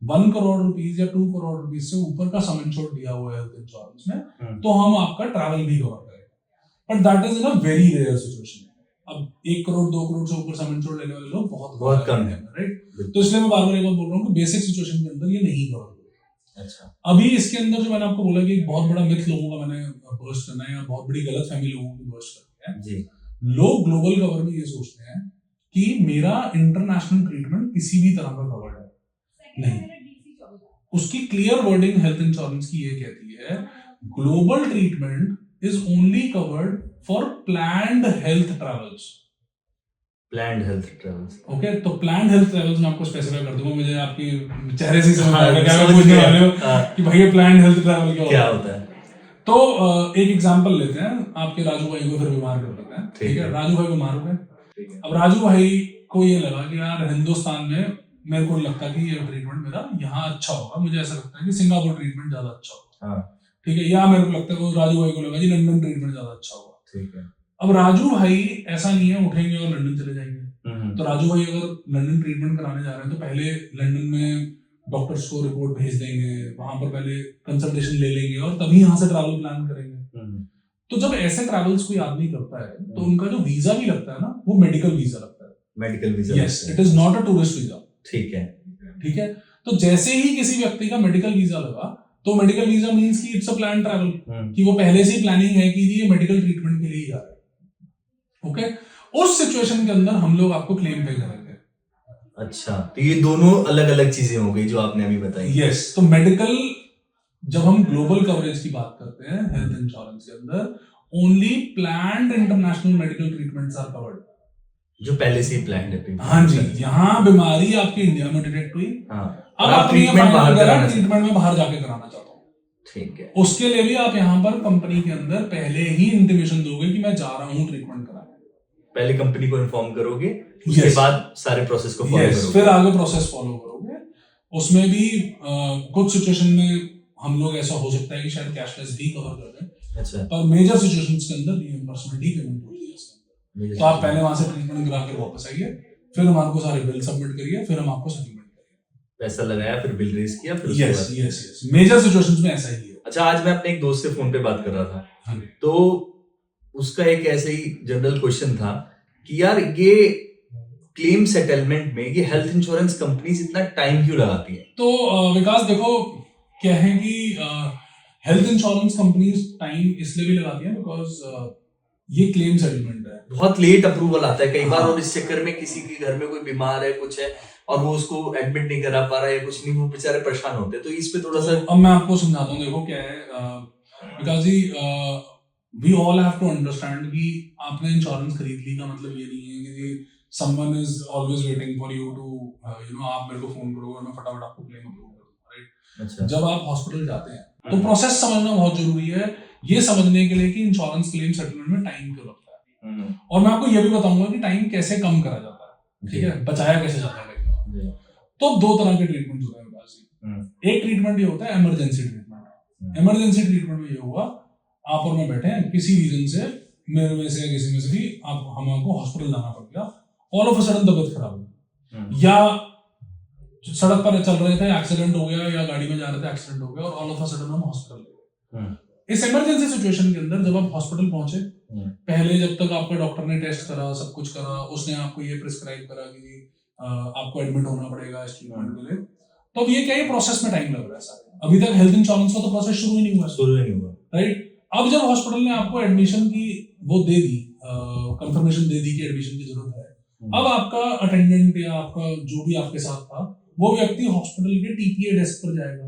1 करोड़ रुपीज या 2 करोड़ रुपीज से ऊपर का सम इंश्योर्ड दिया हुआ है हेल्थ इंश्योरेंस में, तो हम आपका ट्रैवल भी कवर करेंगे। But that is in a very rare situation. अब 1 करोड़ 2 करोड़ से ऊपर सम इंश्योर्ड लेने वाले लोग बहुत कम है, राइट। तो इसलिए मैं बार बार एक बार बोल रहा हूँ कि बेसिक सिचुएशन के अंदर ये नहीं कवर। अच्छा, अभी इसके अंदर जो मैंने आपको बोला कि एक बहुत बड़ा मिथ लोगों का मैंने बर्स्ट करना है, या बहुत बड़ी गलत फहमी लोगों की बर्स्ट करनी है जी। लोग ग्लोबल कवर में ये सोचते हैं कि मेरा इंटरनेशनल ट्रीटमेंट किसी भी तरह का कवर्ड है। नहीं, उसकी क्लियर वर्डिंग हेल्थ इंश्योरेंस की ये कहती है global treatment is only covered for planned health travels. Planned health travels, okay. तो प्लान्ड हेल्थ ट्रैवल्स मैं आपको स्पेसिफाई कर दूंगा, मुझे आपकी चेहरे से समझ हाँ, आएगा क्या समझ पूछने गया। वाले हो कि भैया प्लान्ड हेल्थ ट्रैवल क्या होता है। तो एक एग्जांपल लेते हैं, आपके राजू भाई को फिर बीमार कर देते हैं, ठीक है। राजू भाई बीमार हो गए। अब राजू भाई को ये लगा कि यार हिंदुस्तान में मेरे को लगता है कि ये ट्रीटमेंट मेरा यहाँ अच्छा होगा, मुझे ऐसा लगता है कि सिंगापुर ट्रीटमेंट ज्यादा अच्छा होगा, ठीक है। या मेरे को लगता है राजू भाई को लगा कि लंदन ट्रीटमेंट ज्यादा अच्छा होगा, ठीक है। अब राजू भाई ऐसा नहीं है उठेंगे और लंदन चले जाएंगे। तो राजू भाई अगर लंदन ट्रीटमेंट कराने जा रहे हैं तो पहले लंदन में डॉक्टर्स को रिपोर्ट भेज देंगे, वहां पर पहले कंसल्टेशन ले लेंगे और तभी यहाँ से ट्रैवल प्लान करेंगे। तो जब ऐसे ट्रैवल्स कोई आदमी करता है तो उनका जो वीजा भी लगता है ना, वो मेडिकल वीजा लगता है। Medical visa, yes, it is not a tourist visa. ठीक है, ठीक है। तो जैसे ही किसी व्यक्ति का मेडिकल वीजा लगा तो मेडिकल वीजा मींस कि इट्स अ प्लान ट्रैवल, कि वो पहले से ही प्लानिंग है कि ये मेडिकल ट्रीटमेंट के लिए ही जा रहा है। ओके, उस सिचुएशन के अंदर हम लोग आपको क्लेम पे करेंगे। अच्छा, तो ये दोनों अलग अलग चीजें हो गई जो आपने अभी बताई। यस, तो मेडिकल जब हम ग्लोबल कवरेज की बात करते हैं हेल्थ इंश्योरेंस के अंदर, only planned international medical treatments are covered, जो पहले से ही प्लान्ड है। हाँ जी, यहाँ बीमारी आपकी इंडिया में डिटेक्ट हुई, हाँ, अब आप ट्रीटमेंट में बाहर जाके कराना चाहते हो, ठीक है। उसके लिए भी आप यहाँ पर कंपनी के अंदर पहले ही इंटीमेशन दोगे कि मैं जा रहा हूँ ट्रीटमेंट कराने। पहले कंपनी को इन्फॉर्म करोगे, उसके बाद सारे प्रोसेस को फॉलो करोगे, फिर आगे प्रोसेस फॉलो करोगे। उसमें भी कुछ सिचुएशन में हम लोग ऐसा हो सकता है कि शायद कैशलेस भी कवर कर दें। अच्छा, पर मेजर सिचुएशंस के अंदर रिइंबर्समेंट ही पेमेंट होती है इसके अंदर। तो आप पहले वहां से ट्रीटमेंट करा के वापस आइए, फिर हमारे को सारे बिल सबमिट करिए, फिर हम आपको सेटलमेंट करेंगे। पैसा लगाया, फिर बिल रेज किया, फिर यस, मेजर सिचुएशंस में ऐसा ही है। अच्छा, आज मैं अपने एक दोस्त से फोन पे बात कर रहा था, तो उसका एक ऐसे ही जनरल क्वेश्चन था कि यार ये क्लेम सेटलमेंट में ये हेल्थ इंश्योरेंस कंपनीज इतना टाइम क्यों लगाती है। तो विकास देखो क्या है कि हेल्थ इंश्योरेंस कंपनीज टाइम इसलिए भी लगाती है बिकॉज ये क्लेम सेटलमेंट है, बहुत लेट अप्रूवल आता है कई बार, और इस चक्कर में किसी के घर में कोई बीमार है, कुछ है, और वो उसको एडमिट नहीं करा पा रहा है, कुछ नहीं, वो बेचारे परेशान होते हैं। तो इस पे थोड़ा सा अब मैं आपको समझाता हूँ। देखो क्या है Vikas ji, we all have to understand कि आपने इंश्योरेंस खरीद ली का मतलब ये नहीं है कि someone is always waiting for you to आप मेरे को फोन करोगे और मैं फटाफट आपको क्लेम अप्रूव कर दूंगा, राइट। अच्छा, जब आप हॉस्पिटल जाते हैं तो प्रोसेस समझना बहुत जरूरी है, ये समझने के लिए कि इंश्योरेंस क्लेम सेटलमेंट में टाइम क्यों लगता है। और मैं आपको ये भी बताऊंगा कि टाइम कैसे कम करा जाता है, ठीक है, बचाया कैसे जाता है। तो 2 तरह के ट्रीटमेंट होते हैं विकास जी। एक ट्रीटमेंट ये होता है इमरजेंसी ट्रीटमेंट। इमरजेंसी ट्रीटमेंट में ये हुआ, आप और मैं बैठे हैं, किसी रीजन से मेरे में से किसी में से भी हमको हॉस्पिटल जाना पड़ गया, ऑल ऑफ अ सडन तबीयत खराब हुई, या सड़क पर चल रहे थे एक्सीडेंट हो गया, या गाड़ी में जा रहे थे एक्सीडेंट हो गया, और ऑल ऑफ अ सडन हम हॉस्पिटल गए। इस इमरजेंसी सिचुएशन के अंदर जब आप हॉस्पिटल पहुंचे, पहले जब तक आपका डॉक्टर ने टेस्ट करा, सब कुछ करा, उसने आपको ये प्रिस्क्राइब करा कि आपको एडमिट होना पड़ेगा इस ट्रीटमेंट के लिए, तो अब ये क्या है, प्रोसेस में टाइम लग रहा है सारे। अभी तक हेल्थ इंश्योरेंस का तो प्रोसेस शुरू ही नहीं हुआ, राइट। अब जब हॉस्पिटल ने आपको एडमिशन की वो दे दी, कंफर्मेशन दे दी कि एडमिशन की जरूरत है, अब आपका अटेंडेंट या आपका जो भी आपके साथ था वो व्यक्ति हॉस्पिटल के टीपीए डेस्क पर जाएगा,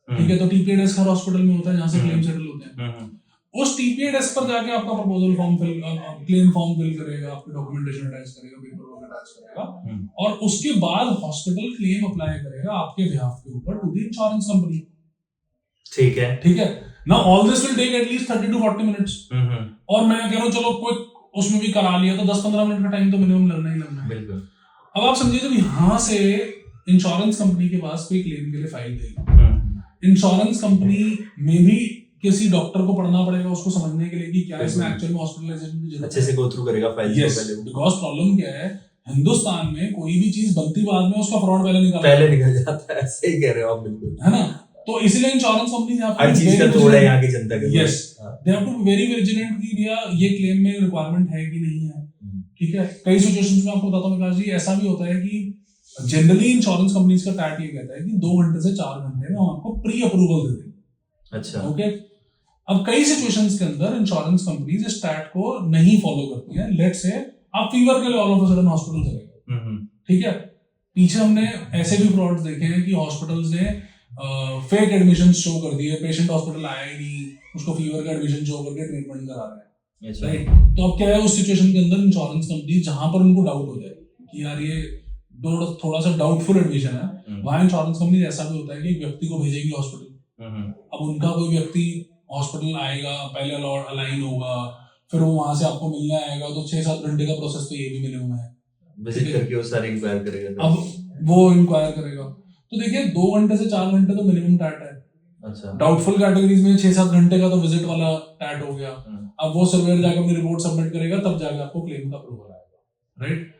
ठीक है। तो टीपीए डेस्क हर हॉस्पिटल में होता है जहाँ से क्लेम सेटल होते हैं। उस टीपीए डेस्क पर जाके आपका proposal form claim form fill करेगा, आपके डॉक्यूमेंटेशन अटैच करेगा, पेपर वर्क अटैच करेगा, और उसके बाद हॉस्पिटल क्लेम अप्लाई करेगा आपके बिहाफ के ऊपर टू द इंश्योरेंस कंपनी, ठीक है, ठीक है ना। All this will take at least 30 to 40 minutes. और मैं कह रहा हूँ चलो कोई उसमें भी करा लिया तो 10-15 मिनट का टाइम तो मिनिमम लगना ही लगना है। बिल्कुल। अब आप समझिए जब यहाँ से इंश्योरेंस कंपनी के पास कोई क्लेम के लिए फाइल देगी, इंश्योरेंस कंपनी में भी किसी डॉक्टर को पढ़ना पड़ेगा उसको समझने के लिए कि क्या इसमें एक्चुअल में हॉस्पिटलाइजेशन की जरूरत है, अच्छे से गो थ्रू करेगा फाइल को पहले। बिकॉज़ प्रॉब्लम क्या है, हिंदुस्तान में कोई भी चीज बनती बाद में उसका फ्रॉड पहले निकल जाता है, सही कह रहे हो आप बिल्कुल, है ना। तो इसलिए इंश्योरेंस कंपनीज हर चीज का तोड़ है यहाँ की जनता के। Yes, they have to be very vigilant कि भैया ये क्लेम में रिक्वायरमेंट है कि नहीं है, ठीक है। कई सिचुएशंस में आपको बताता हूँ विकास जी, ऐसा भी होता है कि जनरली इंश्योरेंस कंपनीज का टैट ये कहता है कि 2 घंटे से 4 घंटे में हम आपको प्री अप्रूवल दे देंगे। अच्छा, ओके। अब कई सिचुएशंस के अंदर इंश्योरेंस कंपनीज इस टैट को नहीं फॉलो करती है। लेट्स से आप फीवर के लिए all of a sudden hospital चले गए, ठीक है। पीछे हमने ऐसे भी फ्रॉड्स देखे हैं कि हॉस्पिटल्स ने फेक एडमिशन शो कर दिए, पेशेंट हॉस्पिटल आया ही नहीं, उसको फीवर का एडमिशन शो करके ट्रीटमेंट करा रहे हैं, राइट। तो अब क्या है उस सिचुएशन के अंदर इंश्योरेंस कंपनी जहां पर उनको डाउट हो जाए कि यार ये थोड़ा सा डाउटफुल एडमिशन है, वहां इंश्योरेंस कंपनी ऐसा भी होता है कि एक व्यक्ति को भेजेगी हॉस्पिटल। अब उनका कोई व्यक्ति हॉस्पिटल आएगा, पहले अलाइन होगा, फिर वो वहां से आपको मिलने आएगा, तो 6-7 घंटे का प्रोसेस तो ये भी मिनिमम है, विजिट करके वो सारी इंक्वायर करेगा। अब वो इंक्वायर करेगा, तो देखिए 2 घंटे से 4 घंटे तो मिनिमम टैट है। अच्छा, डाउटफुल कैटेगरीज में 6-7 घंटे का तो विजिट वाला टैट हो गया। अब वो सर्वेयर जाकर अपनी रिपोर्ट सबमिट करेगा, तब जाके आपको क्लेम का अप्रूवल आएगा, राइट।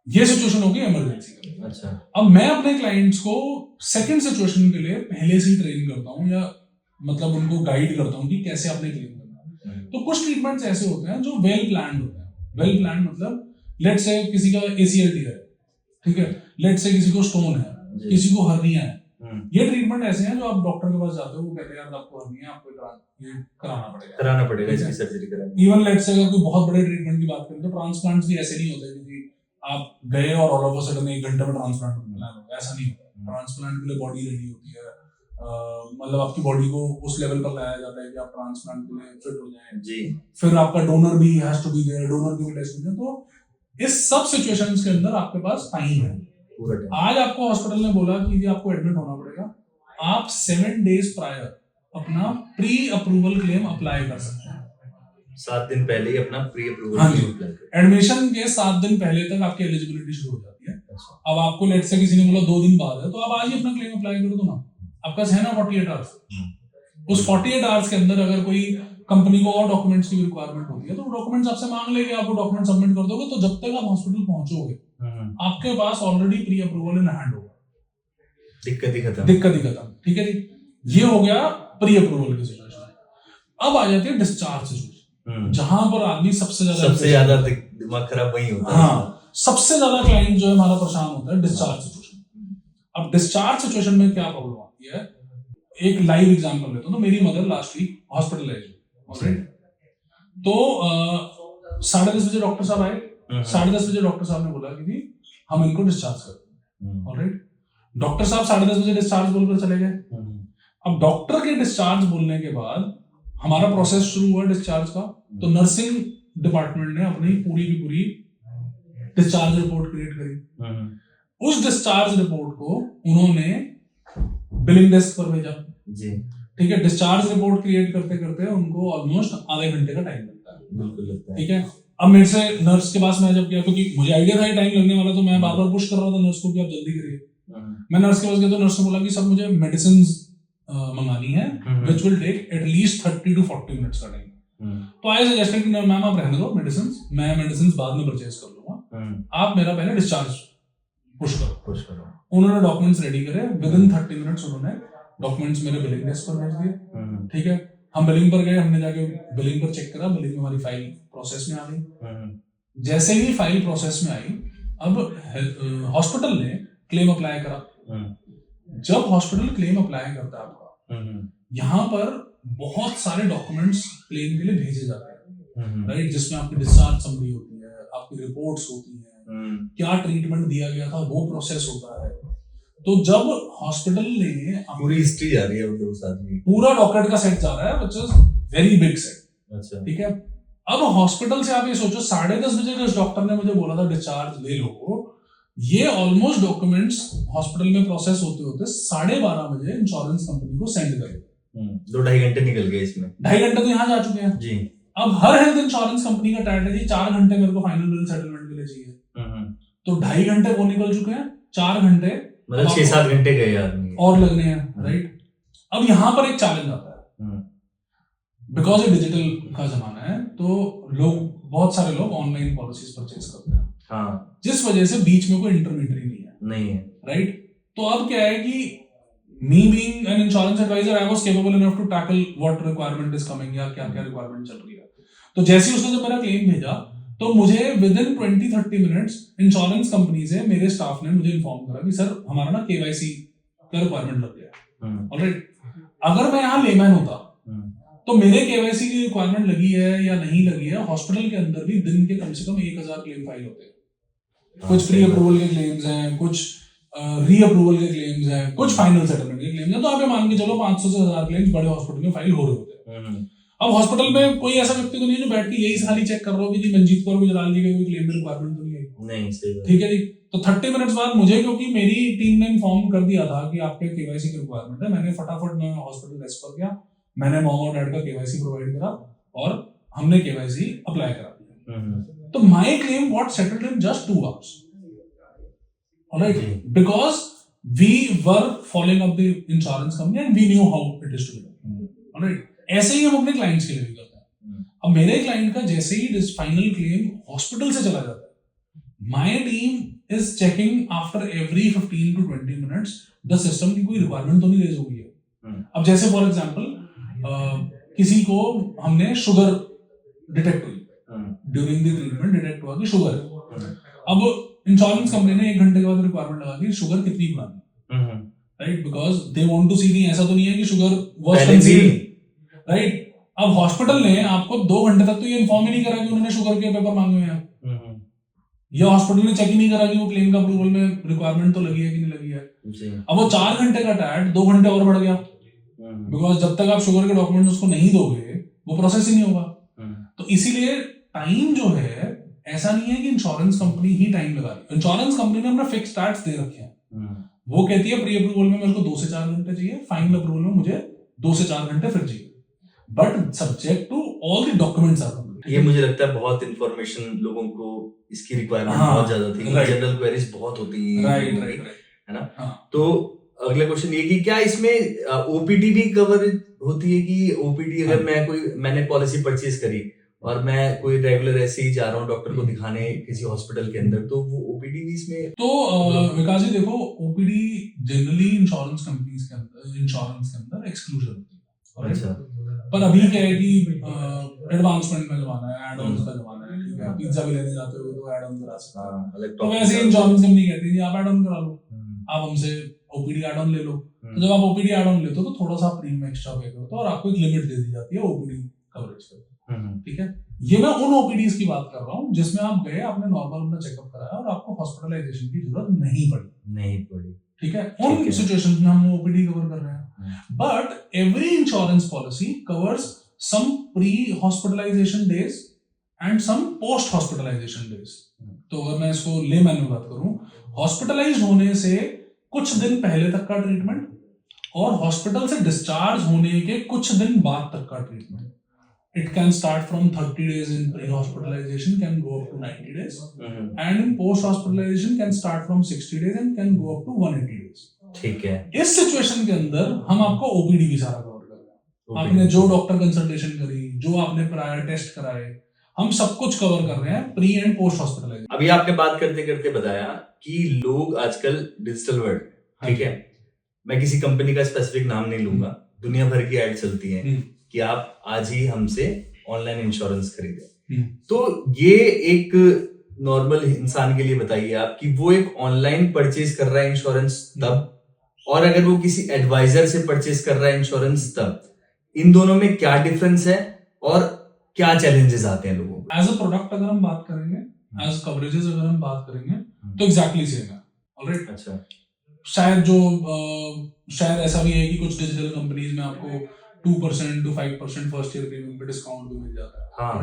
ये सिचुएशन होगी इमरजेंसी की। अच्छा, अब मैं अपने क्लाइंट्स को सेकंड सिचुएशन के लिए पहले से ही ट्रेन करता हूँ, या मतलब उनको गाइड करता हूँ कि कैसे आपने क्लेम करना है। तो कुछ ट्रीटमेंट्स ऐसे होते हैं जो वेल प्लान्ड होते हैं। वेल प्लान्ड मतलब लेट्स से किसी का ACLT है, ठीक है, लेट्स से किसी को स्टोन है, किसी को हर्निया है, ये ट्रीटमेंट ऐसे हैं जो आप डॉक्टर के पास जाते हो, वो कहते हैं यार आपको हर्निया, आपको ये कराना पड़ेगा, इसकी सर्जरी करानी। इवन लेट्स से अगर कोई बहुत बड़े ट्रीटमेंट की बात करें तो ट्रांसप्लांट्स भी ऐसे नहीं होते कि आप गए और ऑल ऑफ अ सडन 1 घंटे में ट्रांसप्लांट होना, ऐसा नहीं होता। ट्रांसप्लांट के लिए बॉडी रेडी होती है, मतलब आपकी बॉडी को उस लेवल पर लाया जाता है कि आप ट्रांसप्लांट के लिए फिट हो जाएं जी। फिर आपका डोनर भी has to be there, donor की भी टेस्ट होते हैं। तो इस सब सिचुएशंस के अंदर आपके पास टाइम है। आज आपको हॉस्पिटल ने बोला कि आपको एडमिट होना पड़ेगा, आप 7 डेज प्रायर अपना प्री अप्रूवल क्लेम अप्लाई कर सकते हैं। 7 दिन पहले ही अपना प्री अप्रूवल। हाँ जी, एडमिशन के 7 दिन पहले तक आपकी एलिजिबिलिटी शुरू हो जाती है। अब आपको लेट से किसी ने बोला 2 दिन बाद है, तो आप आज ही अपना क्लेम अप्लाई कर दो ना, आपका है ना 48 आवर्स। उस 48 आवर्स के अंदर अगर कोई कंपनी को और डॉक्यूमेंट्स की रिक्वायरमेंट होती है तो डॉक्यूमेंट्स आपसे मांग लेंगे, आप वो डॉक्यूमेंट सबमिट कर दोगे, तो जब तक आप हॉस्पिटल पहुंचोगे आपके पास already pre approval in hand होगा। दिक्कत ही खत्म, ठीक है जी। ये हो गया प्री अप्रूवल की सिचुएशन। अब आ जाती है डिस्चार्ज सिचुएशन, जहां पर आदमी सबसे ज्यादा दिमाग खराब वही होता है। हाँ, सबसे ज्यादा क्लाइंट जो है हमारा परेशान होता है डिस्चार्ज सिचुएशन। अब डिस्चार्ज सिचुएशन में क्या प्रॉब्लम आती है, एक लाइव एग्जांपल लेता हूं। तो मेरी mother last week hospitalized, alright. तो 10:30 बजे डॉक्टर साहब आए। 10:30 बजे डॉक्टर साहब ने बोला कि हम इनको डिस्चार्ज करते हैं, ऑलराइट। डॉक्टर साहब 10:30 बजे डिस्चार्ज बोलकर चले गए। अब डॉक्टर के डिस्चार्ज बोलने के बाद हमारा प्रोसेस शुरू हुआ डिस्चार्ज का। तो नर्सिंग डिपार्टमेंट ने अपनी पूरी की पूरी डिस्चार्ज रिपोर्ट क्रिएट करी। उस डिस्चार्ज रिपोर्ट को उन्होंने बिलिंग डेस्क पर भेजा जी, ठीक है। डिस्चार्ज रिपोर्ट क्रिएट करते करते उनको ऑलमोस्ट आधे घंटे का टाइम लगता है, बिल्कुल लगता है, ठीक है। अब मेरे से नर्स के पास मैं जब गया, क्योंकि मुझे आइडिया था टाइम लगने वाला, तो मैं बार बार पुश कर रहा था नर्स को कि आप जल्दी करिए। मैं नर्स के पास गया तो नर्स ने बोला कि सब मुझे मेडिसिन मंगानी है which will take at least 30 to 40 minutes का टाइम। तो आई सजेस्टेड कि मैम आप रहने दो मेडिसिन, मैं मेडिसिन बाद में परचेज कर लूंगा, आप मेरा पहले डिस्चार्ज पुश करो। उन्होंने डॉक्यूमेंट्स रेडी करे, विद इन 30 मिनट्स उन्होंने डॉक्यूमेंट्स मेरे बिलिंग डेस्क पर भेज दिए, ठीक है। हम बिलिंग पर गए, हमने जाके बिलिंग पर चेक करा, बिलिंग में हमारी फाइल प्रोसेस में आ गई। जैसे ही फाइल प्रोसेस में आई, अब हॉस्पिटल ने क्लेम अप्लाई करा। जब हॉस्पिटल क्लेम अप्लाई करता है आपका, यहाँ पर बहुत सारे डॉक्यूमेंट्स क्लेम के लिए भेजे जाते हैं, राइट, जिसमें आपकी डिस्चार्ज समरी होती है, आपकी रिपोर्ट्स होती हैं, क्या ट्रीटमेंट दिया गया था वो प्रोसेस होता है। तो जब हॉस्पिटल ने पूरी हिस्ट्री जा रही है, उस आदमी पूरा डॉक्यूमेंट का सेट जा रहा है, which is very big set. अच्छा, ठीक है। अब हॉस्पिटल से आप ये सोचो 10:30 बजे जिस डॉक्टर ने मुझे बोला था डिस्चार्ज ले लो, ये ऑलमोस्ट डॉक्यूमेंट्स हॉस्पिटल में प्रोसेस होते होते 12:30 बजे इंश्योरेंस कंपनी को सेंड करे। 2-2.5 घंटे निकल गए इसमें, 2.5 घंटे तो यहाँ जा चुके हैं जी। अब हर हेल्थ इंश्योरेंस कंपनी का टाइम है जी 4 घंटे मेरे को फाइनल बिल सेटलमेंट के लिए चाहिए। तो 2.5 घंटे वो निकल चुके हैं, 4 घंटे मतलब 6-7 घंटे गए आदमी और लगने हैं, राइट। अब यहाँ पर एक चैलेंज आता है, बिकॉज ये डिजिटल का जमाना है, तो लोग बहुत सारे लोग ऑनलाइन पॉलिसीज परचेज करते हैं। हाँ, जिस वजह से बीच में कोई इंटरमीडियरी नहीं है, राइट? तो अब क्या है कि me being an insurance advisor, I was capable enough to tackle what requirement is coming या क्या क्या requirement चल रही है. तो जैसे ही उसने जब मेरा क्लेम भेजा तो मुझे with in 20-30 minutes insurance company से मेरे स्टाफ ने मुझे इन्फॉर्म करा कि सर हमारा ना केवाईसी का रिक्वायरमेंट लग गया है. ऑलराइट, अगर मैं यहाँ लेमैन होता तो मेरे केवाईसी की रिक्वायरमेंट लगी है या नहीं लगी है, हॉस्पिटल के अंदर भी दिन के कम से कम 1000 क्लेम फाइल होते हैं. कुछ प्री अप्रूवल के क्लेम्स हैं, कुछ री अप्रूवल के क्लेम्स हैं, कुछ फाइनल सेटलमेंट के क्लेम्स हैं. तो आप ये मान के चलो 500 से 1000 क्लेम्स बड़े हॉस्पिटल में फाइल हो रहे होते हैं. अब हॉस्पिटल में कोई ऐसा व्यक्ति तो नहीं है जो बैठ के यही खाली चेक कर रहा हो कि जी मंजीत कौर गुजराल जी का कोई क्लेम में रिक्वायरमेंट तो नहीं है. नहीं, सही बात. ठीक है जी. तो 30 मिनट्स बाद मुझे, क्योंकि मेरी टीम ने इन्फॉर्म कर दिया था कि आपके केवाईसी की रिक्वायरमेंट है, मैंने फटाफट मैं हॉस्पिटल रेस्पॉन्ड किया, मैंने मॉम और डैड का केवाईसी प्रोवाइड करा और हमने केवाईसी अप्लाई करा दिया. तो my claim got settled in just 2 hours. Alright, because we were following up the insurance company and we knew how it is to be done. Alright, ऐसे ही हम अपने क्लाइंट्स के लिए भी करते हैं. अब मेरे क्लाइंट का जैसे ही फाइनल क्लेम हॉस्पिटल से चला जाता है, my team is checking after every 15 to 20 minutes the system की कोई रिक्वायरमेंट तो नहीं रेज हो गई है. अब जैसे फॉर एग्जांपल किसी को हमने शुगर डिटेक्ट हुई ड्यूरिंग द ट्रीटमेंट, डिटेक्ट हुआ कि शुगर है. अब इंश्योरेंस कंपनी ने 1 घंटे के बाद रिक्वायरमेंट लगा दी शुगर कितनी पुरानी, right? Because they want to see, नहीं ऐसा तो नहीं है कि शुगर वाज कंसील्ड, राइट? अब हॉस्पिटल ने आपको 2 घंटे तक तो ये इन्फॉर्म ही नहीं करा कि उन्होंने शुगर के पेपर मांगे हुए हैं, या हॉस्पिटल ने चेक ही नहीं करा कि वो क्लेम का अप्रूवल में रिक्वायरमेंट तो लगी है कि नहीं लगी है. अब वो 4 घंटे का टैट 2 घंटे और बढ़ गया, बिकॉज जब तक आप शुगर के डॉक्यूमेंट्स उसको नहीं दोगे वो प्रोसेस ही नहीं होगा. तो इसीलिए टाइम जो है, ऐसा नहीं है कि इंश्योरेंस कंपनी ही टाइम लगा रही है. इंश्योरेंस कंपनी ने अपना फिक्स स्टार्ट्स दे रखे हैं. वो कहती है प्री अप्रूवल में मेरे को 2 से 4 घंटे चाहिए, फाइनल अप्रूवल में मुझे 2 से 4 घंटे फिर चाहिए, but subject to all the documents are complete. ये मुझे लगता है बहुत इंफॉर्मेशन लोगों को इसकी रिक्वायरमेंट बहुत ज्यादा थी. जनरल क्वेरीज बहुत होती हैं, राइट, है ना? तो अगला क्वेश्चन ये कि क्या इसमें ओपीडी भी कवर होती है कि ओपीडी अगर मैंने पॉलिसी परचेज करी और मैं कोई रेगुलर ऐसे ही जा रहा हूँ डॉक्टर को दिखाने किसी हॉस्पिटल के अंदर, तो वो ओपीडी भी इसमें? तो विकास जी देखो, ओपीडी जनरली इंश्योरेंस कंपनीज के अंदर एक्सक्लूजन होती है. अच्छा. पर अभी क्या है कि एडवांसमेंट में जमाना है, एड ऑन्स का जमाना है. ठीक है, पिज्जा भी लेने जाते हो तो एड ऑन करा सकते हैं. तो वैसे इंश्योरेंस कंपनी कहती है आप एड ऑन करा लो, आप हमसे ओपीडी एड ऑन ले लो. तो जब आप ओपीडी एड ऑन लेते हो तो थोड़ा सा प्रीमियम एक्स्ट्रा पे करते हो और आपको एक लिमिट दे दी जाती है ओपीडी कवरेज का. ठीक है, ये मैं उन ओपीडीज की बात कर रहा हूँ जिसमें आप गए, आपने नॉर्मल अपना चेकअप कराया और आपको हॉस्पिटलाइजेशन की जरूरत नहीं पड़ी. ठीक है, उन सिचुएशंस में हम ओपीडी कवर कर रहे हैं. But every insurance policy covers some pre hospitalization days and some post hospitalization days. तो अगर मैं इसको लेमैन में बात करूं, हॉस्पिटलाइज होने से कुछ दिन पहले तक का ट्रीटमेंट और हॉस्पिटल से डिस्चार्ज होने के कुछ दिन बाद तक का treatment. It can start from 30 days in pre-hospitalization, can go up to 90 days, and in post-hospitalization can start from 60 days and can go up to 180 days. ठीक है. इस सिचुएशन के अंदर हम आपको ओपीडी भी सारा कवर कर रहे हैं. आपने जो डॉक्टर कंसल्टेशन करी, जो आपने प्रायर टेस्ट कराए, हम सब कुछ कवर कर रहे हैं प्री एंड पोस्ट हॉस्पिटलाइजेशन. अभी आपने बात करते करते बताया कि लोग आजकल डिजिटल वर्ल्ड, ठीक है, मैं किसी कंपनी का स्पेसिफिक नाम नहीं लूंगा, दुनिया भर की एड चलती है कि आप आज ही हमसे ऑनलाइन इंश्योरेंस खरीदें. तो ये एक नॉर्मल इंसान के लिए बताइए आप कि वो एक ऑनलाइन परचेज कर रहा है इंश्योरेंस तब, और अगर वो किसी एडवाइजर से परचेज कर रहा है इंश्योरेंस तब, इन दोनों में क्या डिफरेंस है और क्या चैलेंजेस आते हैं लोगों को? एज अ प्रोडक्ट अगर हम बात करेंगे, एज कवरेजेस अगर हम बात करेंगे तो एग्जैक्टली सेम है. ऑलराइट. अच्छा. शायद ऐसा भी है कि कुछ डिजिटल कंपनीज में आपको 2% to 5% फर्स्ट ईयर प्रीमियम पे डिस्काउंट भी मिल जाता है. हाँ,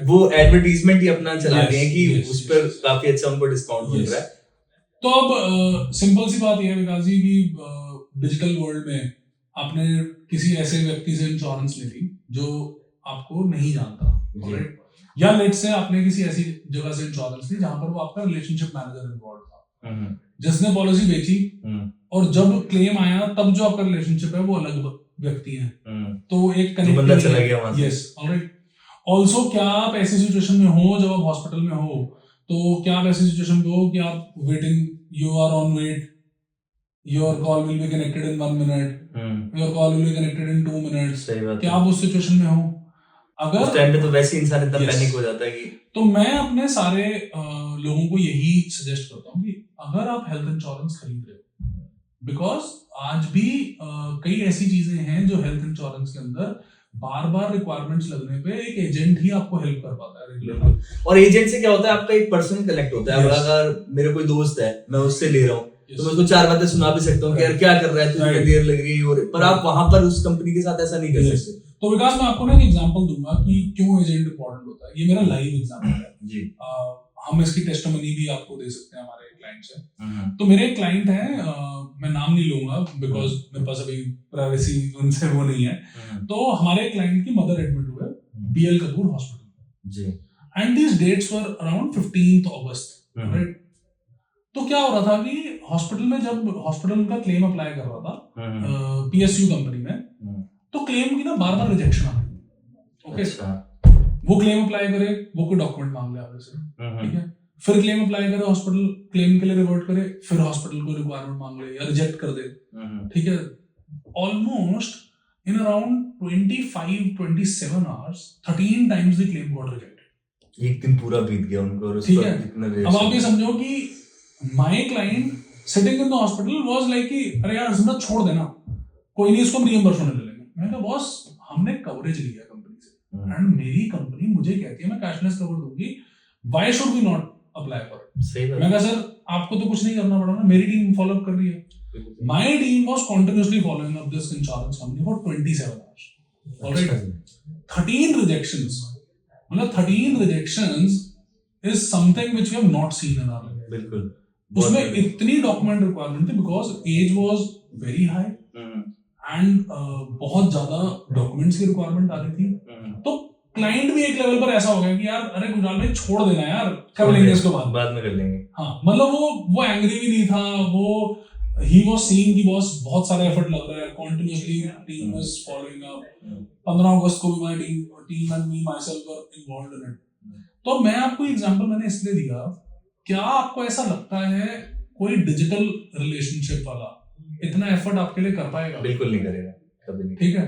वो एडवर्टाइजमेंट ही अपना चलाते हैं कि उस पर काफी अच्छा उनको डिस्काउंट मिल रहा है. तो अब सिंपल सी बात यह है विकास जी कि डिजिटल वर्ल्ड में आपने किसी ऐसे व्यक्ति से इंश्योरेंस ले ली जो आपको नहीं जानता, राइट? या लेट से आपने किसी ऐसी जगह से इंश्योरेंस ली जहां पर वो आपका रिलेशनशिप मैनेजर इन्वॉल्व था, जिसने पॉलिसी बेची और जब क्लेम आया तब जो आपका रिलेशनशिप है वो अलग व्यक्ति है. तो एक बंदा चला गया वहां से. Yes, alright. ऑल्सो क्या आप ऐसी सिचुएशन में हो जब आप हॉस्पिटल में हो तो क्या आप ऐसी सिचुएशन पे हो कि आप waiting, you are on wait, your call will be connected in 1 minute, your call will be connected in 2 minutes, सही बात क्या आप उस सिचुएशन में हो? अगर उस टाइम पे तो वैसे ही इंसान इतना Yes. पैनिक हो जाता है कि तो मैं अपने सारे लोगों को यही सजेस्ट करता हूँ कि अगर आप हेल्थ इंश्योरेंस खरीद रहे हो, बिकॉज आज भी कई ऐसी चीजें हैं जो हेल्थ इंश्योरेंस के अंदर बार बार रिक्वायरमेंट्स लगने पे एक एजेंट ही आपको हेल्प कर पाता है रेगुलर। और एजेंट से क्या होता है, आपका एक पर्सन कनेक्ट होता है। Yes. अगर मेरे कोई दोस्त है, मैं उससे ले रहा हूँ, Yes. तो मैं उसको 4 बातें सुना भी सकता हूँ कि यार क्या कर रहा है, तुझे Right. देर लग रही है, पर आप वहां पर उस कंपनी के साथ ऐसा नहीं कर Yes. सकते। तो विकास, मैं आपको ना एक एग्जांपल दूंगा कि क्यों एजेंट इंपॉर्टेंट होता है। ये मेरा लाइव एग्जांपल है जी। हम इसकी टेस्टिमनी भी आपको दे सकते हैं हमारे क्लाइंट से। तो मेरे एक क्लाइंट है, मैं नाम नहीं लूंगा बिकॉज मेरे पास अभी प्राइवेसी उनसे वो नहीं है। तो हमारे क्लाइंट की मदर एडमिट हुए BL कपूर हॉस्पिटल जी, and these dates were around 15th August, right? तो क्या हो रहा था कि हॉस्पिटल में जब हॉस्पिटल का क्लेम अप्लाई कर रहा था PSU कंपनी में, तो क्लेम की ना बार बार रिजेक्शन आ रही। ओके, वो क्लेम अप्लाई करे, वो कोई डॉक्यूमेंट मांग ले आपसे, ठीक है, फिर क्लेम अप्लाई करे, हॉस्पिटल क्लेम के लिए रिवर्ट करे, फिर हॉस्पिटल को रिक्वायरमेंट मांग ले या रिजेक्ट कर दे, ठीक है। Almost in around 25-27 hours 13 times the claim got rejected. एक दिन पूरा बीत गया उनको और उस ठीक पर है। इतना अब आप ये समझो कि my client sitting in the hospital was like कि अरे यार इसमें छोड़ देना, कोई नहीं, इसको हम रीइंबर्समेंट ले लेंगे। मैंने कहा बॉस, हमने कवरेज लिया कंपनी से एंड मेरी कंपनी मुझे कहती है मैं कैशलेस कवर दूंगी, why should we not apply for? सही बात। मैं कहा सर आपको तो कुछ नहीं करना पड़ा ना, मेरी टीम फॉलो अप कर रही है। My team was continuously following up this insurance company for 27 hours. Alright, 13 rejections, मतलब 13 rejections is something which we have not seen in our life. बिल्कुल। उसमें इतनी डॉक्यूमेंट रिक्वायरमेंट थी because age was very high and बहुत ज्यादा documents की requirement आ रही थी। तो क्लाइंट भी एक लेवल पर ऐसा हो गया कि यार अरे गुजराल भाई छोड़ देना यार, कर लेंगे इसको बाद में कर लेंगे। हाँ, मतलब वो एंग्री भी नहीं था, वो ही वाज सीइंग कि बॉस बहुत सारा एफर्ट लग रहा है, continuously team is following up. 15 अगस्त को भी my team and me my self were involved in it. तो मैं आपको एग्जांपल मैंने इसलिए दिया, क्या आपको ऐसा लगता है कोई डिजिटल रिलेशनशिप वाला इतना एफर्ट आपके लिए कर पाएगा? बिल्कुल नहीं करेगा, कभी नहीं। ठीक है।